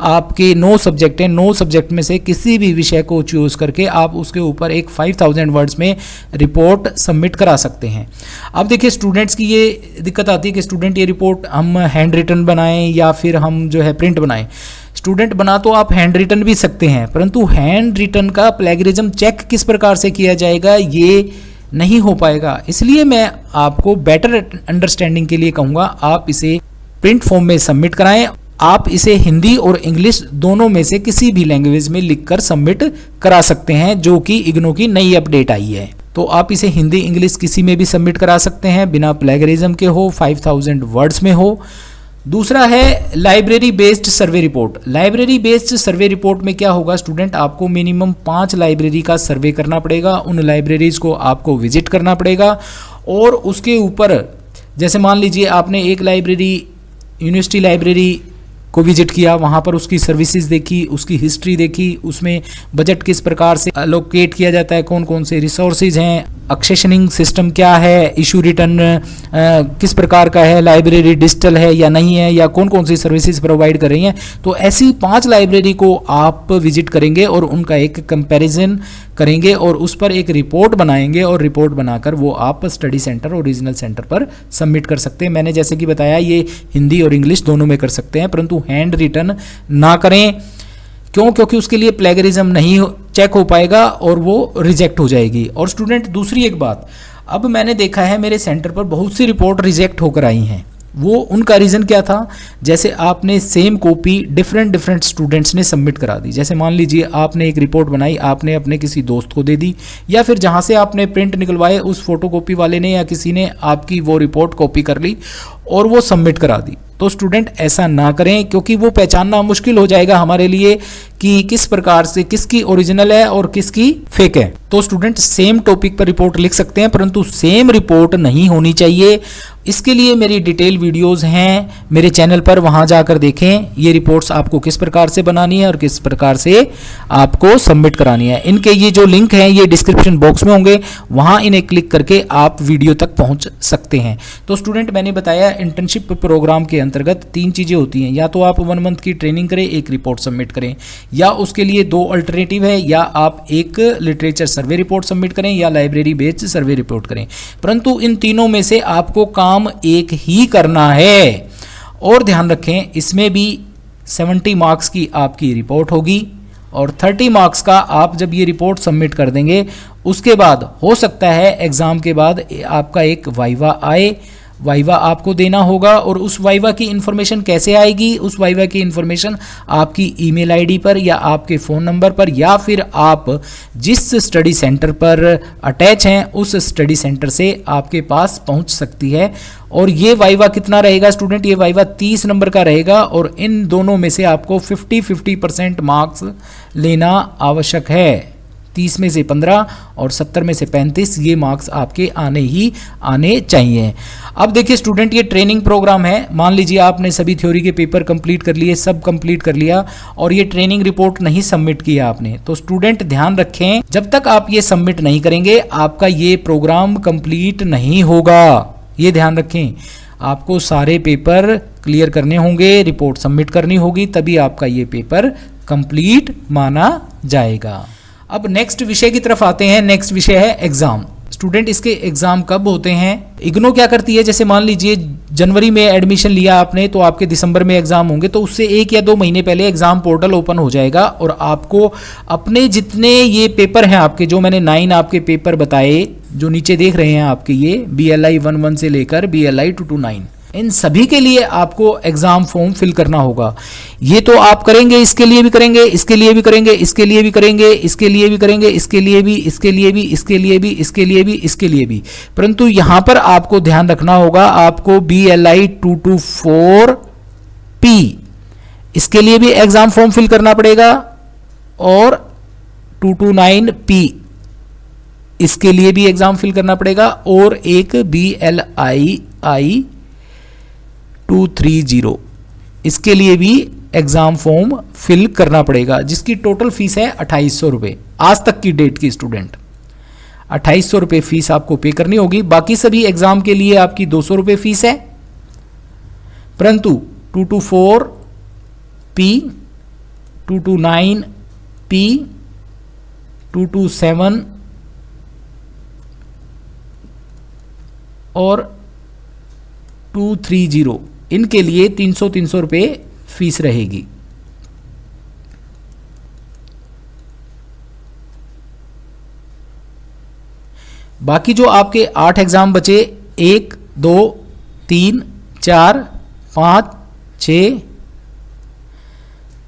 आपके 9 सब्जेक्ट हैं, 9 सब्जेक्ट में से किसी भी विषय को चूज करके आप उसके ऊपर एक 5000 वर्ड्स में रिपोर्ट सबमिट करा सकते हैं। अब देखिए स्टूडेंट्स की ये दिक्कत आती है कि स्टूडेंट ये रिपोर्ट हम हैंड रिटन बनाएं या फिर हम जो है प्रिंट बनाएं। स्टूडेंट बना तो आप हैंड रिटन भी सकते हैं, परंतु हैंड रिटन का प्लेगरिज्म चेक किस प्रकार से किया जाएगा ये नहीं हो पाएगा। इसलिए मैं आपको बेटर अंडरस्टैंडिंग के लिए कहूँगा आप इसे प्रिंट फॉर्म में सबमिट कराएं। आप इसे हिंदी और इंग्लिश दोनों में से किसी भी लैंग्वेज में लिखकर सबमिट करा सकते हैं, जो कि इग्नो की नई अपडेट आई है। तो आप इसे हिंदी इंग्लिश किसी में भी सबमिट करा सकते हैं, बिना प्लेगरिज्म के हो, 5000 वर्ड्स में हो। दूसरा है library based survey report. Library based survey report में क्या होगा स्टूडेंट, आपको मिनिमम 5 लाइब्रेरी का सर्वे करना पड़ेगा, उन लाइब्रेरीज को आपको विजिट करना पड़ेगा और उसके ऊपर जैसे मान लीजिए आपने एक लाइब्रेरी यूनिवर्सिटी लाइब्रेरी को विजिट किया, वहाँ पर उसकी सर्विसेज देखी, उसकी हिस्ट्री देखी, उसमें बजट किस प्रकार से अलोकेट किया जाता है, कौन कौन से रिसोर्सेज हैं, एक्सेशनिंग सिस्टम क्या है, इशू रिटर्न किस प्रकार का है, लाइब्रेरी डिजिटल है या नहीं है, या कौन कौन सी सर्विसेज प्रोवाइड कर रही हैं। तो ऐसी 5 लाइब्रेरी को आप विजिट करेंगे और उनका एक कंपैरिजन करेंगे और उस पर एक रिपोर्ट बनाएंगे और रिपोर्ट बनाकर वो आप स्टडी सेंटर और रीजनल सेंटर पर सबमिट कर सकते हैं। मैंने जैसे कि बताया ये हिंदी और इंग्लिश दोनों में कर सकते हैं, परंतु हैंड रिटन ना करें। क्यों? क्योंकि उसके लिए प्लेगरिज्म नहीं चेक हो पाएगा और वो रिजेक्ट हो जाएगी। और स्टूडेंट दूसरी एक बात, अब मैंने देखा है मेरे सेंटर पर बहुत सी रिपोर्ट रिजेक्ट होकर आई हैं। वो उनका रीज़न क्या था, जैसे आपने सेम कॉपी डिफरेंट स्टूडेंट्स ने सबमिट करा दी। जैसे मान लीजिए आपने एक रिपोर्ट बनाई, आपने अपने किसी दोस्त को दे दी, या फिर जहाँ से आपने प्रिंट निकलवाए उस फोटोकॉपी वाले ने या किसी ने आपकी वो रिपोर्ट कॉपी कर ली और वो सबमिट करा दी। तो स्टूडेंट ऐसा ना करें, क्योंकि वो पहचानना मुश्किल हो जाएगा हमारे लिए कि किस प्रकार से किसकी ओरिजिनल है और किसकी फेक है। तो स्टूडेंट सेम टॉपिक पर रिपोर्ट लिख सकते हैं, परंतु सेम रिपोर्ट नहीं होनी चाहिए। इसके लिए मेरी डिटेल वीडियोस हैं मेरे चैनल पर, वहां जाकर देखें ये रिपोर्ट्स आपको किस प्रकार से बनानी है और किस प्रकार से आपको सबमिट करानी है। इनके ये जो लिंक हैं ये डिस्क्रिप्शन बॉक्स में होंगे, वहां इन्हें क्लिक करके आप वीडियो तक पहुंच सकते हैं। तो स्टूडेंट मैंने बताया इंटर्नशिप प्रोग्राम के अंतर्गत 3 चीज़ें होती हैं, या तो आप 1 मंथ की ट्रेनिंग करें, एक रिपोर्ट सबमिट करें, या उसके लिए 2 अल्टरनेटिव है, या आप एक लिटरेचर सर्वे रिपोर्ट सबमिट करें या लाइब्रेरी बेस्ड सर्वे रिपोर्ट करें। परंतु इन तीनों में से आपको काम एक ही करना है। और ध्यान रखें इसमें भी 70 मार्क्स की आपकी रिपोर्ट होगी और 30 मार्क्स का आप जब ये रिपोर्ट सबमिट कर देंगे उसके बाद हो सकता है एग्ज़ाम के बाद आपका एक वाइवा आए। वाइवा आपको देना होगा। और उस वाइवा की इन्फॉर्मेशन कैसे आएगी? उस वाइवा की इन्फॉर्मेशन आपकी ईमेल आईडी पर या आपके फ़ोन नंबर पर या फिर आप जिस स्टडी सेंटर पर अटैच हैं उस स्टडी सेंटर से आपके पास पहुंच सकती है। और ये वाइवा कितना रहेगा स्टूडेंट? ये वाइवा 30 नंबर का रहेगा और इन दोनों में से आपको 50% मार्क्स लेना आवश्यक है। 30 में से 15 और 70 में से 35 ये मार्क्स आपके आने चाहिए। अब देखिए स्टूडेंट, ये ट्रेनिंग प्रोग्राम है। मान लीजिए आपने सभी थ्योरी के पेपर कंप्लीट कर लिए, सब कंप्लीट कर लिया और ये ट्रेनिंग रिपोर्ट नहीं सबमिट किया आपने, तो स्टूडेंट ध्यान रखें, जब तक आप ये सबमिट नहीं करेंगे आपका ये प्रोग्राम कंप्लीट नहीं होगा। ये ध्यान रखें, आपको सारे पेपर क्लियर करने होंगे, रिपोर्ट सबमिट करनी होगी, तभी आपका ये पेपर कंप्लीट माना जाएगा। अब नेक्स्ट विषय की तरफ आते हैं। नेक्स्ट विषय है एग्जाम। स्टूडेंट, इसके एग्जाम कब होते हैं? इग्नो क्या करती है, जैसे मान लीजिए जनवरी में एडमिशन लिया आपने तो आपके दिसंबर में एग्जाम होंगे, तो उससे 1 या 2 महीने पहले एग्जाम पोर्टल ओपन हो जाएगा और आपको अपने जितने ये पेपर हैं आपके, जो मैंने 9 आपके पेपर बताए जो नीचे देख रहे हैं आपके, ये BLI 11 से लेकर BLI 229, इन सभी के लिए आपको एग्जाम फॉर्म फिल करना होगा। ये तो आप करेंगे, इसके लिए भी करेंगे, इसके लिए भी करेंगे, इसके लिए भी करेंगे, इसके लिए भी करेंगे, इसके लिए भी, इसके लिए भी, इसके लिए भी, इसके लिए भी, इसके लिए भी, परंतु यहां पर आपको ध्यान रखना होगा, आपको BLI 224P इसके लिए भी एग्जाम फॉर्म फिल करना पड़ेगा और 229P इसके लिए भी एग्जाम फिल करना पड़ेगा और एक BLI 230 इसके लिए भी एग्जाम फॉर्म फिल करना पड़ेगा, जिसकी टोटल फीस है 2800 रुपये आज तक की डेट की। स्टूडेंट 2800 रुपये फीस आपको पे करनी होगी। बाकी सभी एग्जाम के लिए आपकी 200 रुपये फीस है, परंतु 224P, 229P, 227 और 230 इनके लिए 300 रुपये फीस रहेगी। बाकी जो आपके 8 एग्जाम बचे, 1, 2, 3, 4, 5, 6,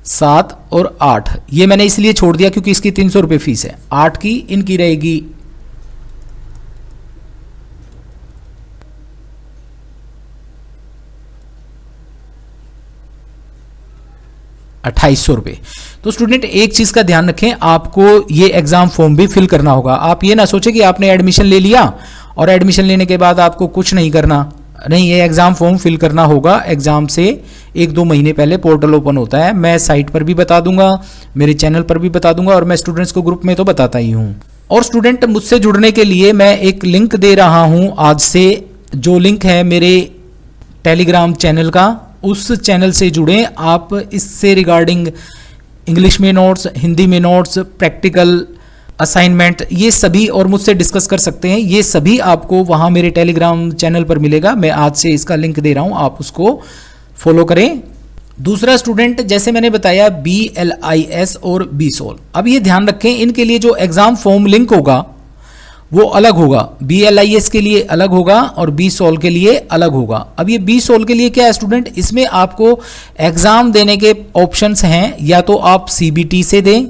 7 और 8, ये मैंने इसलिए छोड़ दिया क्योंकि इसकी 300 रुपये फीस है। 8 की इनकी रहेगी 2800 रुपये। तो स्टूडेंट एक चीज़ का ध्यान रखें, आपको ये एग्ज़ाम फॉर्म भी फिल करना होगा। आप ये ना सोचें कि आपने एडमिशन ले लिया और एडमिशन लेने के बाद आपको कुछ नहीं करना, नहीं, ये एग्ज़ाम फॉर्म फिल करना होगा। एग्ज़ाम से 1-2 महीने पहले पोर्टल ओपन होता है, मैं साइट पर भी बता दूंगा, मेरे चैनल पर भी बता दूंगा और मैं स्टूडेंट्स को ग्रुप में तो बताता ही हूँ। और स्टूडेंट मुझसे जुड़ने के लिए मैं एक लिंक दे रहा हूँ आज से, जो लिंक है मेरे टेलीग्राम चैनल का, उस चैनल से जुड़ें आप। इससे रिगार्डिंग इंग्लिश में नोट्स, हिंदी में नोट्स, प्रैक्टिकल असाइनमेंट, ये सभी और मुझसे डिस्कस कर सकते हैं। ये सभी आपको वहाँ मेरे टेलीग्राम चैनल पर मिलेगा। मैं आज से इसका लिंक दे रहा हूँ, आप उसको फॉलो करें। दूसरा स्टूडेंट, जैसे मैंने बताया BLIS और BSOL, अब ये ध्यान रखें, इनके लिए जो एग्ज़ाम फॉर्म लिंक होगा वो अलग होगा। BLIS के लिए अलग होगा और BSOL के लिए अलग होगा। अब ये BSOL के लिए क्या है स्टूडेंट, इसमें आपको एग्ज़ाम देने के ऑप्शंस हैं, या तो आप CBT से दें,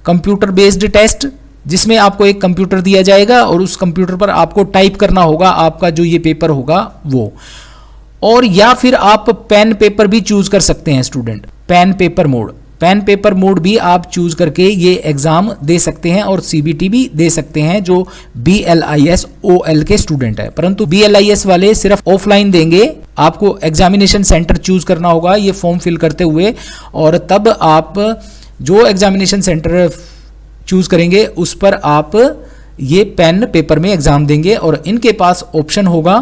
कंप्यूटर बेस्ड टेस्ट, जिसमें आपको एक कंप्यूटर दिया जाएगा और उस कंप्यूटर पर आपको टाइप करना होगा आपका जो ये पेपर होगा वो, और या फिर आप पेन पेपर भी चूज कर सकते हैं student. Pen paper mode, pen paper mode भी आप चूज करके ये एग्जाम दे सकते हैं और CBT भी दे सकते हैं जो BLIS OL के स्टूडेंट है। परंतु BLIS वाले सिर्फ ऑफलाइन देंगे, आपको एग्जामिनेशन सेंटर चूज करना होगा ये फॉर्म फिल करते हुए, और तब आप जो एग्जामिनेशन सेंटर चूज करेंगे उस पर आप ये पेन पेपर में एग्जाम देंगे और इनके पास ऑप्शन होगा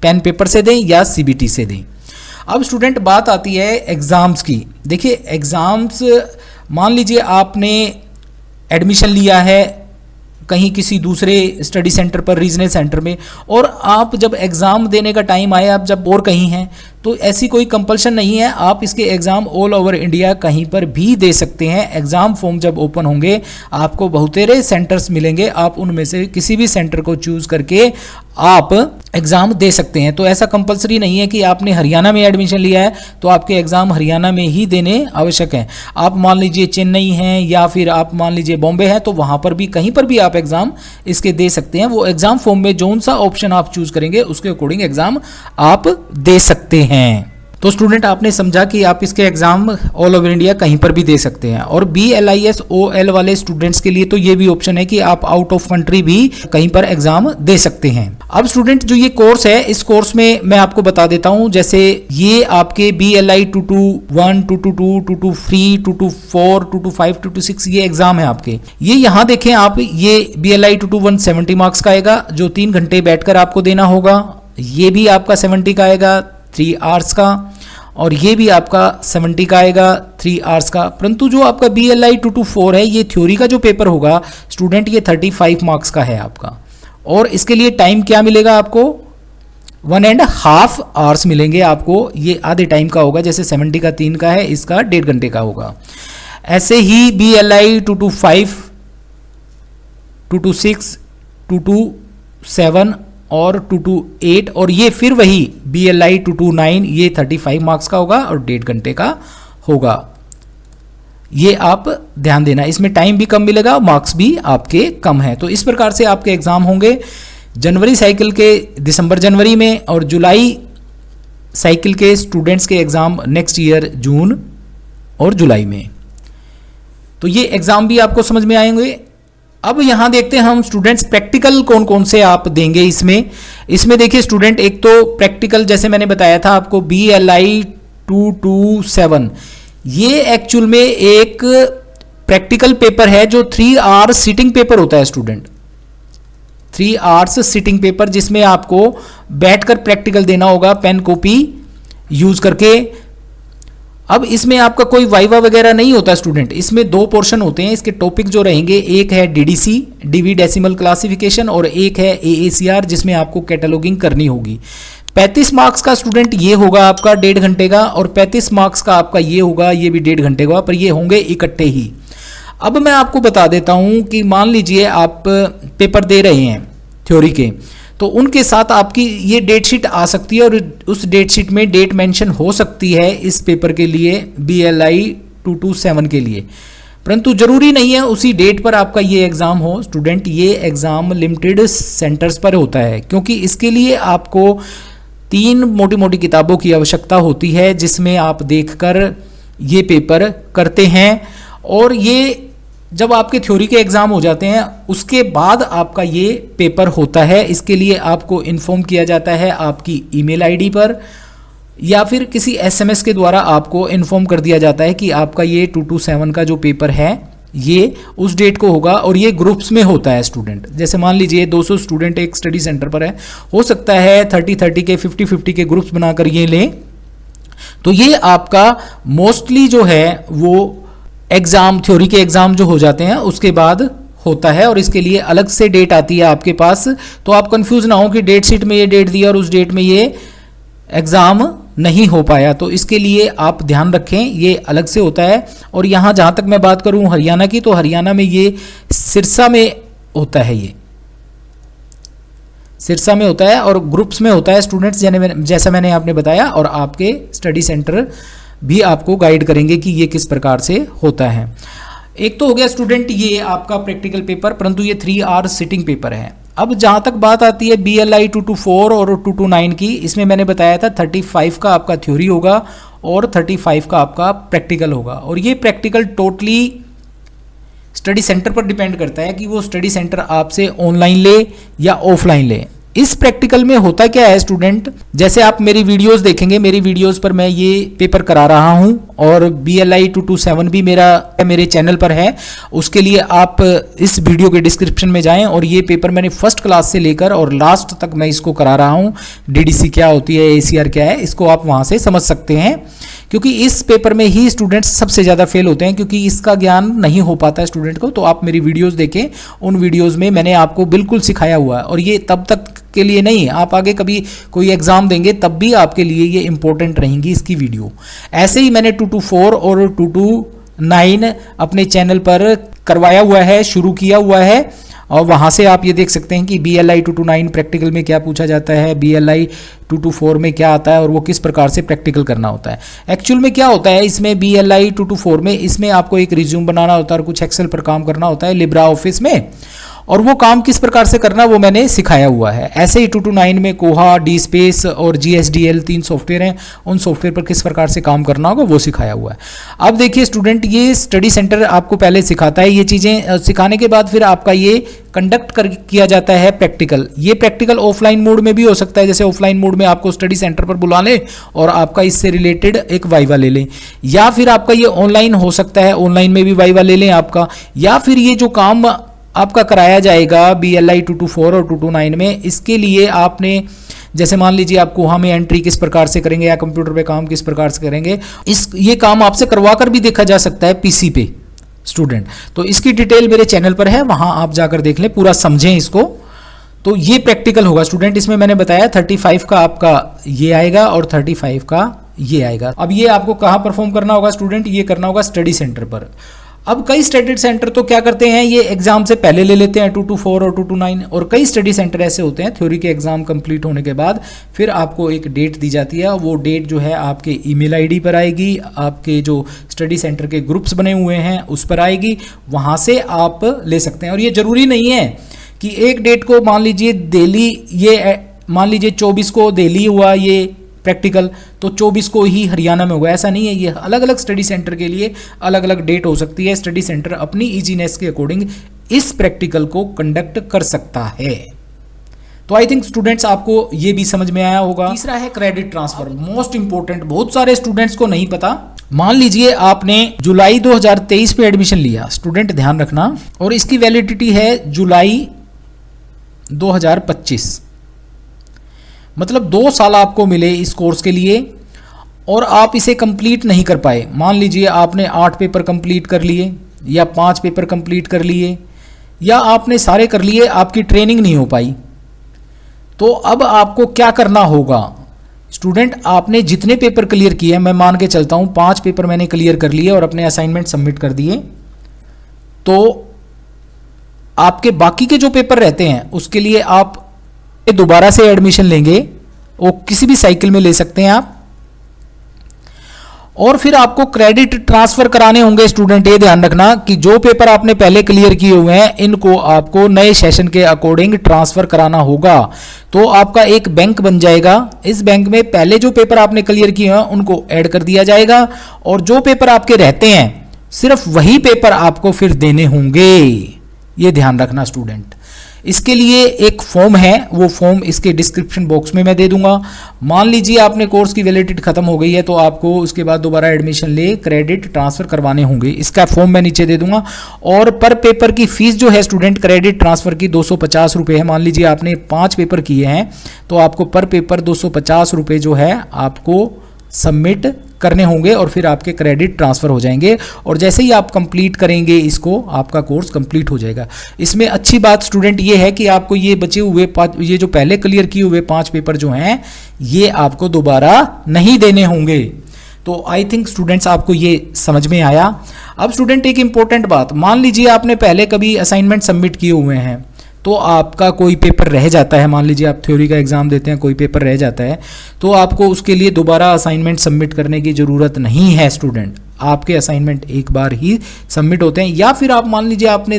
पेन पेपर से दें या CBT से दें। अब स्टूडेंट बात आती है एग्ज़ाम्स की। देखिए एग्ज़ाम्स, मान लीजिए आपने एडमिशन लिया है कहीं किसी दूसरे स्टडी सेंटर पर, रीजनल सेंटर में, और आप जब एग्ज़ाम देने का टाइम आया, आप जब और कहीं हैं, तो ऐसी कोई कंपल्शन नहीं है, आप इसके एग्ज़ाम ऑल ओवर इंडिया कहीं पर भी दे सकते हैं। एग्ज़ाम फॉर्म जब ओपन होंगे आपको बहुतेरे सेंटर्स मिलेंगे, आप उनमें से किसी भी सेंटर को चूज़ करके आप एग्ज़ाम दे सकते हैं। तो ऐसा कंपलसरी नहीं है कि आपने हरियाणा में एडमिशन लिया है तो आपके एग्ज़ाम हरियाणा में ही देने आवश्यक हैं। आप मान लीजिए चेन्नई हैं या फिर आप मान लीजिए बॉम्बे है, तो वहाँ पर भी कहीं पर भी आप एग्ज़ाम इसके दे सकते हैं। वो एग्ज़ाम फॉर्म में जौन सा ऑप्शन आप चूज़ करेंगे उसके अकॉर्डिंग एग्ज़ाम आप दे सकते हैं। तो स्टूडेंट आपने समझा कि आप इसके एग्जाम ऑल ओवर इंडिया कहीं पर भी दे सकते हैं। और BLIS OL वाले स्टूडेंट्स के लिए तो ये भी ऑप्शन है कि आप आउट ऑफ कंट्री भी कहीं पर एग्जाम दे सकते हैं। अब स्टूडेंट जो ये कोर्स है, इस कोर्स में मैं आपको बता देता हूं, जैसे ये आपके BLI 221, 222, 223, 224, 225, 226 ये एग्जाम है आपके। ये यहाँ देखें आप, ये BLI 221 70 मार्क्स का आएगा जो 3 घंटे बैठकर आपको देना होगा। ये भी आपका 70 का आएगा 3 आवर्स का, और ये भी आपका 70 का आएगा 3 आवर्स का। परंतु जो आपका BLI 224 है, ये थ्योरी का जो पेपर होगा स्टूडेंट, ये 35 मार्क्स का है आपका। और इसके लिए टाइम क्या मिलेगा आपको, 1.5 आवर्स मिलेंगे आपको। ये आधे टाइम का होगा, जैसे 70 का 3 का है, इसका 1.5 घंटे का होगा। ऐसे ही BLI 225, 226, 227 और 228, और ये फिर वही BLI 229, ये 35 मार्क्स का होगा और 1.5 घंटे का होगा। ये आप ध्यान देना, इसमें टाइम भी कम मिलेगा, मार्क्स भी आपके कम है। तो इस प्रकार से आपके एग्जाम होंगे जनवरी साइकिल के दिसंबर जनवरी में, और जुलाई साइकिल के स्टूडेंट्स के एग्जाम नेक्स्ट ईयर जून और जुलाई में। तो ये एग्जाम भी आपको समझ में आएंगे। अब यहां देखते हैं हम स्टूडेंट्स प्रैक्टिकल कौन कौन से आप देंगे इसमें देखिए स्टूडेंट, एक तो प्रैक्टिकल जैसे मैंने बताया था आपको BLI 227, ये एक्चुअल में एक प्रैक्टिकल पेपर है जो 3 आवर्स सिटिंग पेपर होता है स्टूडेंट, 3 आवर्स सिटिंग पेपर, जिसमें आपको बैठकर प्रैक्टिकल देना होगा पेन कॉपी यूज करके। अब इसमें आपका कोई वाइवा वगैरह नहीं होता स्टूडेंट, इसमें 2 पोर्शन होते हैं। इसके टॉपिक जो रहेंगे, एक है DDC डिवी डेसिमल क्लासिफिकेशन, और एक है AACR जिसमें आपको कैटलॉगिंग करनी होगी। 35 मार्क्स का स्टूडेंट ये होगा आपका 1.5 घंटे का, और 35 मार्क्स का आपका ये होगा, ये भी 1.5 घंटे का, पर ये होंगे इकट्ठे ही। अब मैं आपको बता देता हूं कि मान लीजिए आप पेपर दे रहे हैं थ्योरी के, तो उनके साथ आपकी ये डेट शीट आ सकती है, और उस डेट शीट में डेट मेंशन हो सकती है इस पेपर के लिए, BLI 227 के लिए, परंतु जरूरी नहीं है उसी डेट पर आपका ये एग्ज़ाम हो स्टूडेंट। ये एग्ज़ाम लिमिटेड सेंटर्स पर होता है, क्योंकि इसके लिए आपको 3 मोटी मोटी किताबों की आवश्यकता होती है, जिसमें आप देखकर ये पेपर करते हैं। और ये जब आपके थ्योरी के एग्ज़ाम हो जाते हैं उसके बाद आपका ये पेपर होता है। इसके लिए आपको इन्फॉर्म किया जाता है आपकी ईमेल आईडी पर, या फिर किसी SMS के द्वारा आपको इन्फॉर्म कर दिया जाता है कि आपका ये 227 का जो पेपर है ये उस डेट को होगा। और ये ग्रुप्स में होता है स्टूडेंट, जैसे मान लीजिए 200 स्टूडेंट एक स्टडी सेंटर पर है, हो सकता है 30-30 के 50-50 के ग्रुप्स बनाकर ये लें। तो ये आपका मोस्टली जो है वो एग्ज़ाम, थ्योरी के एग्ज़ाम जो हो जाते हैं उसके बाद होता है, और इसके लिए अलग से डेट आती है आपके पास। तो आप कंफ्यूज ना हो कि डेट शीट में ये डेट दिया और उस डेट में ये एग्ज़ाम नहीं हो पाया, तो इसके लिए आप ध्यान रखें, ये अलग से होता है। और यहाँ जहाँ तक मैं बात करूँ हरियाणा की, तो हरियाणा में ये सिरसा में होता है, ये सिरसा में होता है, और ग्रुप्स में होता है स्टूडेंट्स, जैसा मैंने आपने बताया। और आपके स्टडी सेंटर भी आपको गाइड करेंगे कि ये किस प्रकार से होता है। एक तो हो गया स्टूडेंट ये आपका प्रैक्टिकल पेपर, परंतु ये 3 आवर्स सिटिंग पेपर है। अब जहाँ तक बात आती है BLI 224 और 229 की, इसमें मैंने बताया था 35 का आपका थ्योरी होगा और 35 का आपका प्रैक्टिकल होगा। और ये प्रैक्टिकल टोटली स्टडी सेंटर पर डिपेंड करता है कि वो स्टडी सेंटर आपसे ऑनलाइन ले या ऑफलाइन ले। इस प्रैक्टिकल में होता क्या है स्टूडेंट, जैसे आप मेरी वीडियोस देखेंगे, मेरी वीडियोस पर मैं ये पेपर करा रहा हूं, और BLI 227 भी मेरे चैनल पर है। उसके लिए आप इस वीडियो के डिस्क्रिप्शन में जाएं, और ये पेपर मैंने फर्स्ट क्लास से लेकर और लास्ट तक मैं इसको करा रहा हूं। DDC क्या होती है, AACR क्या है, इसको आप वहां से समझ सकते हैं, क्योंकि इस पेपर में ही स्टूडेंट्स सबसे ज़्यादा फेल होते हैं, क्योंकि इसका ज्ञान नहीं हो पाता है स्टूडेंट को। तो आप मेरी वीडियोस देखें, उन वीडियोस में मैंने आपको बिल्कुल सिखाया हुआ है, और ये तब तक के लिए नहीं, आप आगे कभी कोई एग्जाम देंगे तब भी आपके लिए ये इंपॉर्टेंट रहेंगी इसकी वीडियो। ऐसे ही मैंने 224 और 229 अपने चैनल पर करवाया हुआ है, शुरू किया हुआ है, और वहाँ से आप ये देख सकते हैं कि BLI 229 प्रैक्टिकल में क्या पूछा जाता है, BLI 224 में क्या आता है और वो किस प्रकार से प्रैक्टिकल करना होता है। एक्चुअल में क्या होता है इसमें BLI 224 में, इसमें आपको एक रिज्यूम बनाना होता है और कुछ एक्सेल पर काम करना होता है लिब्रा ऑफिस में, और वो काम किस प्रकार से करना वो मैंने सिखाया हुआ है। ऐसे ही 229 में कोहा, डी स्पेस और GSDL 3 सॉफ्टवेयर हैं, उन सॉफ्टवेयर पर किस प्रकार से काम करना होगा वो सिखाया हुआ है। अब देखिए स्टूडेंट, ये स्टडी सेंटर आपको पहले सिखाता है ये चीज़ें, सिखाने के बाद फिर आपका ये कंडक्ट किया जाता है प्रैक्टिकल। ये प्रैक्टिकल ऑफलाइन मोड में भी हो सकता है, जैसे ऑफलाइन मोड में आपको स्टडी सेंटर पर बुला लें और आपका इससे रिलेटेड एक वाइवा ले लें, या फिर आपका ये ऑनलाइन हो सकता है, ऑनलाइन में भी वाइवा ले लें आपका, या फिर ये जो काम आपका कराया जाएगा BLI 224 और 229 में, इसके लिए आपने जैसे मान लीजिए आप कोहा में एंट्री किस प्रकार से करेंगे या कंप्यूटर पे काम किस प्रकार से करेंगे, ये काम आपसे करवा कर भी देखा जा सकता है PC पे स्टूडेंट। तो इसकी डिटेल मेरे चैनल पर है, वहां आप जाकर देख लें, पूरा समझें इसको। तो ये प्रैक्टिकल होगा स्टूडेंट, इसमें मैंने बताया 35 का आपका ये आएगा और 35 का ये आएगा। अब ये आपको कहाँ परफॉर्म करना होगा स्टूडेंट, ये करना होगा स्टडी सेंटर पर। अब कई स्टडी सेंटर तो क्या करते हैं, ये एग्जाम से पहले ले लेते हैं 224 और 229, और कई स्टडी सेंटर ऐसे होते हैं थ्योरी के एग्जाम कंप्लीट होने के बाद फिर आपको एक डेट दी जाती है, वो डेट जो है आपके ईमेल आईडी पर आएगी, आपके जो स्टडी सेंटर के ग्रुप्स बने हुए हैं उस पर आएगी, वहाँ से आप ले सकते हैं। और ये ज़रूरी नहीं है कि एक डेट को मान लीजिए दिल्ली, ये मान लीजिए 24 को दिल्ली हुआ ये प्रैक्टिकल, तो 24 को ही हरियाणा में होगा, ऐसा नहीं है। ये अलग अलग स्टडी सेंटर के लिए अलग अलग डेट हो सकती है। स्टडी सेंटर अपनी इजीनेस के अकॉर्डिंग इस प्रैक्टिकल को कंडक्ट कर सकता है। तो आई थिंक स्टूडेंट्स आपको ये भी समझ में आया होगा। तीसरा है क्रेडिट ट्रांसफर, मोस्ट इंपॉर्टेंट, बहुत सारे स्टूडेंट्स को नहीं पता। मान लीजिए आपने जुलाई 2023 पे एडमिशन लिया स्टूडेंट, ध्यान रखना, और इसकी वैलिडिटी है जुलाई 2025, मतलब 2 साल आपको मिले इस कोर्स के लिए और आप इसे कंप्लीट नहीं कर पाए। मान लीजिए आपने 8 पेपर कंप्लीट कर लिए या 5 पेपर कंप्लीट कर लिए या आपने सारे कर लिए, आपकी ट्रेनिंग नहीं हो पाई, तो अब आपको क्या करना होगा स्टूडेंट, आपने जितने पेपर क्लियर किए, मैं मान के चलता हूँ 5 पेपर मैंने क्लियर कर लिए और अपने असाइनमेंट सबमिट कर दिए, तो आपके बाकी के जो पेपर रहते हैं उसके लिए आप दोबारा से एडमिशन लेंगे, वो किसी भी साइकिल में ले सकते हैं आप, और फिर आपको क्रेडिट ट्रांसफर कराने होंगे स्टूडेंट। ये ध्यान रखना कि जो पेपर आपने पहले क्लियर किए हुए हैं इनको आपको नए सेशन के अकॉर्डिंग ट्रांसफर कराना होगा। तो आपका एक बैंक बन जाएगा, इस बैंक में पहले जो पेपर आपने क्लियर किए हैं उनको ऐड कर दिया जाएगा, और जो पेपर आपके रहते हैं सिर्फ वही पेपर आपको फिर देने होंगे। ये ध्यान रखना स्टूडेंट। इसके लिए एक फॉर्म है, वो फॉर्म इसके डिस्क्रिप्शन बॉक्स में मैं दे दूंगा। मान लीजिए आपने कोर्स की वैलिडिटी खत्म हो गई है तो आपको उसके बाद दोबारा एडमिशन ले क्रेडिट ट्रांसफर करवाने होंगे, इसका फॉर्म मैं नीचे दे दूंगा। और पर पेपर की फीस जो है स्टूडेंट क्रेडिट ट्रांसफर की 250 रुपये है। मान लीजिए आपने 5 पेपर किए हैं तो आपको पर पेपर 250 रुपये जो है आपको सबमिट करने होंगे और फिर आपके क्रेडिट ट्रांसफर हो जाएंगे, और जैसे ही आप कंप्लीट करेंगे इसको आपका कोर्स कंप्लीट हो जाएगा। इसमें अच्छी बात स्टूडेंट ये है कि आपको ये बचे हुए ये जो पहले क्लियर किए हुए 5 पेपर जो हैं ये आपको दोबारा नहीं देने होंगे। तो आई थिंक स्टूडेंट्स आपको ये समझ में आया। अब स्टूडेंट एक इंपॉर्टेंट बात, मान लीजिए आपने पहले कभी असाइनमेंट सबमिट किए हुए हैं तो आपका कोई पेपर रह जाता है, मान लीजिए आप थ्योरी का एग्जाम देते हैं, कोई पेपर रह जाता है, तो आपको उसके लिए दोबारा असाइनमेंट सबमिट करने की ज़रूरत नहीं है स्टूडेंट। आपके असाइनमेंट एक बार ही सबमिट होते हैं, या फिर आप मान लीजिए आपने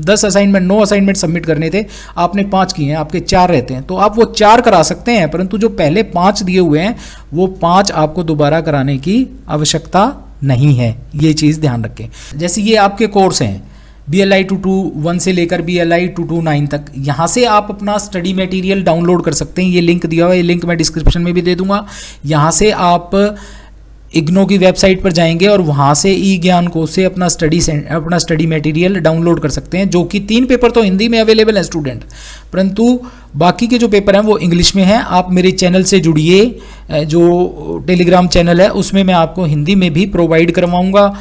10 असाइनमेंट 9 असाइनमेंट सबमिट करने थे, आपने 5 किए हैं, आपके 4 रहते हैं, तो आप वो 4 करा सकते हैं, परंतु जो पहले 5 दिए हुए हैं वो 5 आपको दोबारा कराने की आवश्यकता नहीं है। ये चीज़ ध्यान रखें। जैसे ये आपके कोर्स हैं BLI 221 से लेकर BLI 229 तक, यहाँ से आप अपना स्टडी मटेरियल डाउनलोड कर सकते हैं। ये लिंक दिया हुआ है, ये लिंक मैं डिस्क्रिप्शन में भी दे दूंगा। यहाँ से आप इग्नो की वेबसाइट पर जाएंगे और वहाँ से ई ज्ञान कोश से अपना स्टडी मटेरियल डाउनलोड कर सकते हैं, जो कि 3 पेपर तो हिंदी में अवेलेबल हैं स्टूडेंट, परंतु बाकी के जो पेपर हैं वो इंग्लिश में हैं। आप मेरे चैनल से जुड़िए, जो टेलीग्राम चैनल है उसमें मैं आपको हिंदी में भी प्रोवाइड करवाऊँगा।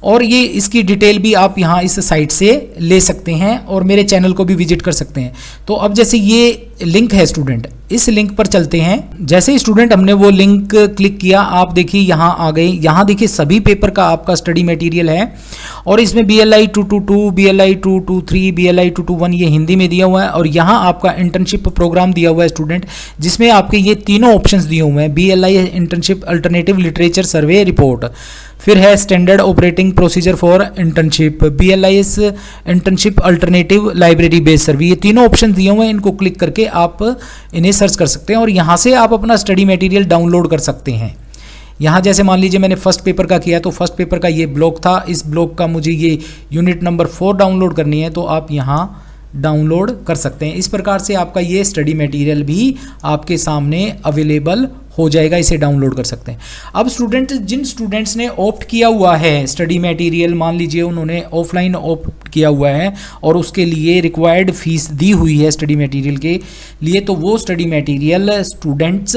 और ये इसकी डिटेल भी आप यहाँ इस साइट से ले सकते हैं और मेरे चैनल को भी विजिट कर सकते हैं। तो अब जैसे ये लिंक है स्टूडेंट, इस लिंक पर चलते हैं। जैसे ही स्टूडेंट हमने वो लिंक क्लिक किया, आप देखिए यहाँ आ गए। यहाँ देखिए सभी पेपर का आपका स्टडी मटेरियल है और इसमें BLI 222, BLI 223, BLI 221 ये हिंदी में दिया हुआ है और यहाँ आपका इंटर्नशिप प्रोग्राम दिया हुआ है स्टूडेंट, जिसमें आपके ये तीनों ऑप्शंस दिए हुए हैं। BLI internship alternative literature survey report, फिर है standard operating procedure for internship, BLIS internship alternative library based सर्वे, ये तीनों ऑप्शन दिए हुए हैं। इनको क्लिक करके आप इन्हें सर्च कर सकते हैं और यहाँ से आप अपना स्टडी मटेरियल डाउनलोड कर सकते हैं। यहाँ जैसे मान लीजिए मैंने फर्स्ट पेपर का किया तो फर्स्ट पेपर का ये ब्लॉक था, इस ब्लॉक का मुझे ये यूनिट नंबर 4 डाउनलोड करनी है, तो आप यहाँ डाउनलोड कर सकते हैं। इस प्रकार से आपका ये स्टडी मटेरियल भी आपके सामने अवेलेबल हो जाएगा, इसे डाउनलोड कर सकते हैं। अब स्टूडेंट, जिन स्टूडेंट्स ने ऑप्ट किया हुआ है स्टडी मटेरियल, मान लीजिए उन्होंने ऑफलाइन ऑप्ट किया हुआ है और उसके लिए रिक्वायर्ड फीस दी हुई है स्टडी मटेरियल के लिए, तो वो स्टडी मटेरियल स्टूडेंट्स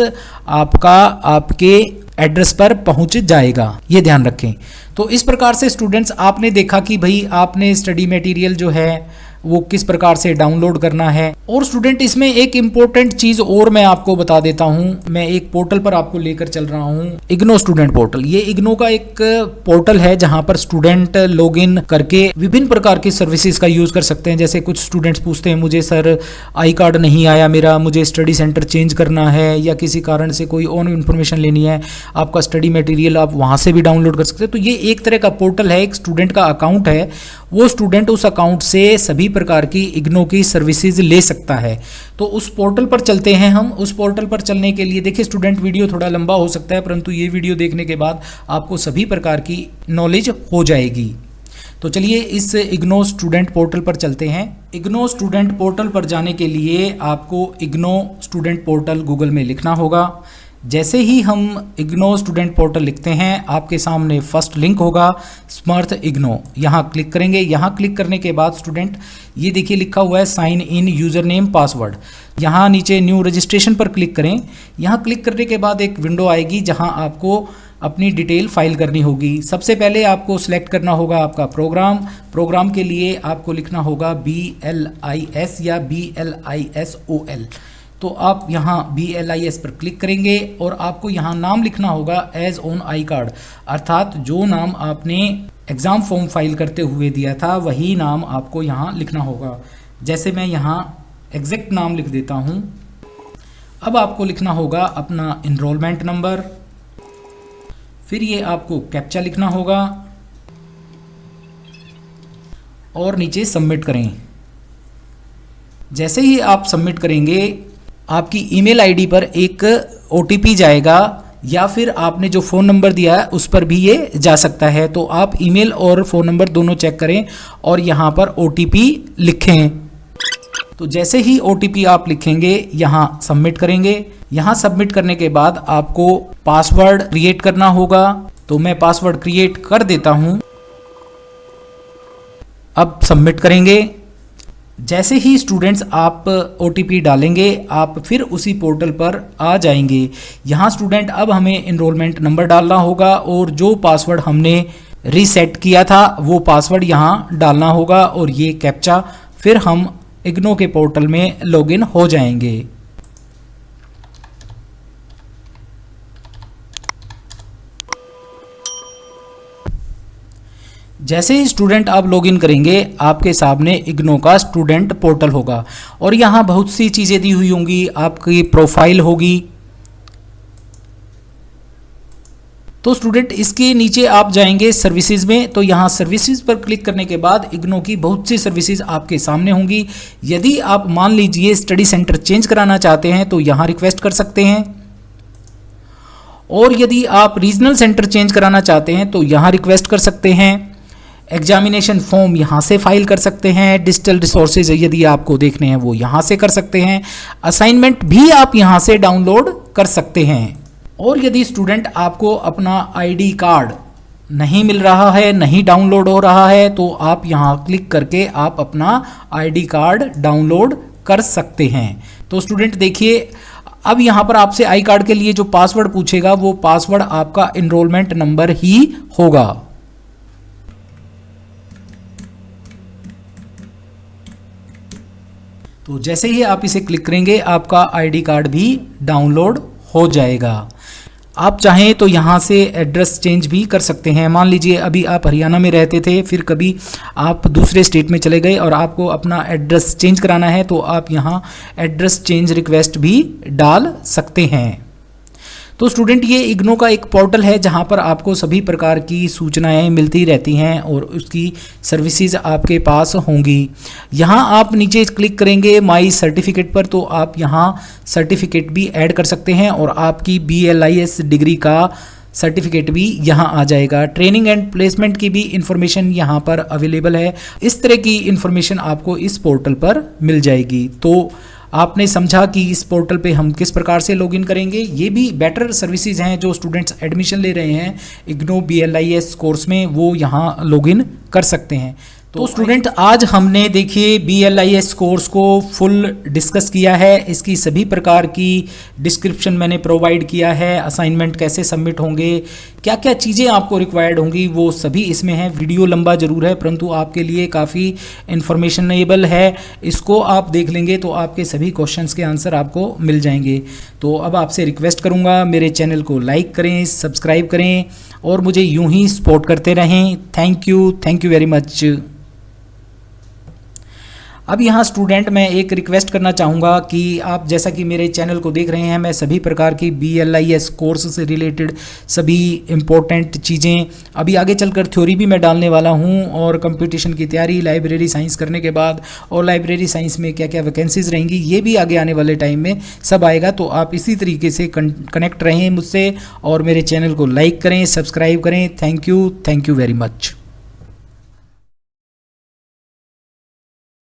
आपके एड्रेस पर पहुंच जाएगा, ये ध्यान रखें। तो इस प्रकार से स्टूडेंट्स आपने देखा कि भाई आपने स्टडी मटेरियल जो है वो किस प्रकार से डाउनलोड करना है। और स्टूडेंट इसमें एक इम्पोर्टेंट चीज़ और मैं आपको बता देता हूं, मैं एक पोर्टल पर आपको लेकर चल रहा हूं, इग्नो स्टूडेंट पोर्टल। ये इग्नो का एक पोर्टल है जहां पर स्टूडेंट लॉगिन करके विभिन्न प्रकार की सर्विसेज का यूज़ कर सकते हैं। जैसे कुछ स्टूडेंट्स पूछते हैं मुझे सर आई कार्ड नहीं आया मेरा, मुझे स्टडी सेंटर चेंज करना है या किसी कारण से कोई और इन्फॉर्मेशन लेनी है, आपका स्टडी मटेरियल आप वहाँ से भी डाउनलोड कर सकते हैं। तो ये एक तरह का पोर्टल है, एक स्टूडेंट का अकाउंट है, वो स्टूडेंट उस अकाउंट से सभी प्रकार की इग्नो की सर्विसेज ले सकता है। तो उस पोर्टल पर चलते हैं हम। उस पोर्टल पर चलने के लिए देखिए स्टूडेंट, वीडियो थोड़ा लंबा हो सकता है, परंतु ये वीडियो देखने के बाद आपको सभी प्रकार की नॉलेज हो जाएगी। तो चलिए इस इग्नो स्टूडेंट पोर्टल पर चलते हैं। इग्नो स्टूडेंट पोर्टल पर जाने के लिए आपको इग्नो स्टूडेंट पोर्टल गूगल में लिखना होगा। जैसे ही हम इग्नो स्टूडेंट पोर्टल लिखते हैं, आपके सामने फर्स्ट लिंक होगा स्मर्थ इग्नो, यहाँ क्लिक करेंगे। यहाँ क्लिक करने के बाद स्टूडेंट ये देखिए लिखा हुआ है sign in user name password, यहाँ नीचे न्यू रजिस्ट्रेशन पर क्लिक करें। यहाँ क्लिक करने के बाद एक विंडो आएगी जहाँ आपको अपनी डिटेल फाइल करनी होगी। सबसे पहले आपको सिलेक्ट करना होगा आपका प्रोग्राम के लिए आपको लिखना होगा BLIS या BLISOL। तो आप यहाँ BLIS पर क्लिक करेंगे और आपको यहाँ नाम लिखना होगा एज ऑन आई कार्ड, अर्थात जो नाम आपने एग्ज़ाम फॉर्म फाइल करते हुए दिया था वही नाम आपको यहाँ लिखना होगा। जैसे मैं यहाँ एग्जैक्ट नाम लिख देता हूँ। अब आपको लिखना होगा अपना इनरोलमेंट नंबर, फिर ये आपको कैप्चा लिखना होगा और नीचे सबमिट करें। जैसे ही आप सबमिट करेंगे आपकी ईमेल आईडी पर एक OTP जाएगा या फिर आपने जो फ़ोन नंबर दिया है उस पर भी ये जा सकता है। तो आप ईमेल और फ़ोन नंबर दोनों चेक करें और यहाँ पर OTP लिखें। तो जैसे ही OTP आप लिखेंगे यहाँ सबमिट करेंगे। यहाँ सबमिट करने के बाद आपको पासवर्ड क्रिएट करना होगा। तो मैं पासवर्ड क्रिएट कर देता हूँ। अब सबमिट करेंगे। जैसे ही स्टूडेंट्स आप OTP डालेंगे आप फिर उसी पोर्टल पर आ जाएंगे। यहाँ स्टूडेंट अब हमें इनरोलमेंट नंबर डालना होगा और जो पासवर्ड हमने रीसेट किया था वो पासवर्ड यहाँ डालना होगा और ये कैप्चा, फिर हम इग्नो के पोर्टल में लॉगिन हो जाएंगे। जैसे ही स्टूडेंट आप लॉगिन करेंगे आपके सामने इग्नो का स्टूडेंट पोर्टल होगा और यहाँ बहुत सी चीज़ें दी हुई होंगी, आपकी प्रोफाइल होगी। तो स्टूडेंट इसके नीचे आप जाएंगे सर्विसेज में, तो यहाँ सर्विसेज पर क्लिक करने के बाद इग्नो की बहुत सी सर्विसेज आपके सामने होंगी। यदि आप मान लीजिए स्टडी सेंटर चेंज कराना चाहते हैं तो यहाँ रिक्वेस्ट कर सकते हैं, और यदि आप रीजनल सेंटर चेंज कराना चाहते हैं तो यहाँ रिक्वेस्ट कर सकते हैं। एग्जामिनेशन फॉर्म यहाँ से फाइल कर सकते हैं। डिजिटल रिसोर्सेज यदि आपको देखने हैं वो यहाँ से कर सकते हैं। असाइनमेंट भी आप यहाँ से डाउनलोड कर सकते हैं। और यदि स्टूडेंट आपको अपना ID कार्ड नहीं मिल रहा है, नहीं डाउनलोड हो रहा है, तो आप यहाँ क्लिक करके आप अपना ID कार्ड डाउनलोड कर सकते हैं। तो स्टूडेंट देखिए अब यहाँ पर आपसे आई कार्ड के लिए जो पासवर्ड पूछेगा वो पासवर्ड आपका इनरोलमेंट नंबर ही होगा। तो जैसे ही आप इसे क्लिक करेंगे आपका आईडी कार्ड भी डाउनलोड हो जाएगा। आप चाहें तो यहाँ से एड्रेस चेंज भी कर सकते हैं। मान लीजिए अभी आप हरियाणा में रहते थे, फिर कभी आप दूसरे स्टेट में चले गए और आपको अपना एड्रेस चेंज कराना है, तो आप यहाँ एड्रेस चेंज रिक्वेस्ट भी डाल सकते हैं। तो स्टूडेंट, ये इग्नू का एक पोर्टल है जहाँ पर आपको सभी प्रकार की सूचनाएं मिलती रहती हैं और उसकी सर्विसेज आपके पास होंगी। यहाँ आप नीचे क्लिक करेंगे माई सर्टिफिकेट पर, तो आप यहाँ सर्टिफिकेट भी ऐड कर सकते हैं और आपकी BLIS डिग्री का सर्टिफिकेट भी यहाँ आ जाएगा। ट्रेनिंग एंड प्लेसमेंट की भी इंफॉर्मेशन यहाँ पर अवेलेबल है। इस तरह की इंफॉर्मेशन आपको इस पोर्टल पर मिल जाएगी। तो आपने समझा कि इस पोर्टल पे हम किस प्रकार से लॉगिन करेंगे। ये भी बेटर सर्विसेज हैं जो स्टूडेंट्स एडमिशन ले रहे हैं इग्नू BLIS कोर्स में, वो यहाँ लॉगिन कर सकते हैं। तो स्टूडेंट, आज हमने देखिए BLIS कोर्स को फुल डिस्कस किया है। इसकी सभी प्रकार की डिस्क्रिप्शन मैंने प्रोवाइड किया है। असाइनमेंट कैसे सबमिट होंगे, क्या क्या चीज़ें आपको रिक्वायर्ड होंगी, वो सभी इसमें है। वीडियो लंबा ज़रूर है परंतु आपके लिए काफ़ी इन्फॉर्मेशनेबल है। इसको आप देख लेंगे तो आपके सभी क्वेश्चंस के आंसर आपको मिल जाएंगे। तो अब आपसे रिक्वेस्ट करूँगा, मेरे चैनल को लाइक करें, सब्सक्राइब करें और मुझे यूँ ही सपोर्ट करते रहें। Thank you very much. अब यहाँ स्टूडेंट, मैं एक रिक्वेस्ट करना चाहूँगा कि आप जैसा कि मेरे चैनल को देख रहे हैं, मैं सभी प्रकार की BLIS कोर्स से रिलेटेड सभी इम्पोर्टेंट चीज़ें अभी आगे चलकर थ्योरी भी मैं डालने वाला हूँ, और कंपटीशन की तैयारी, लाइब्रेरी साइंस करने के बाद और लाइब्रेरी साइंस में क्या क्या वैकेंसीज रहेंगी, ये भी आगे आने वाले टाइम में सब आएगा। तो आप इसी तरीके से कनेक्ट रहें मुझसे और मेरे चैनल को लाइक करें, सब्सक्राइब करें। Thank you very much.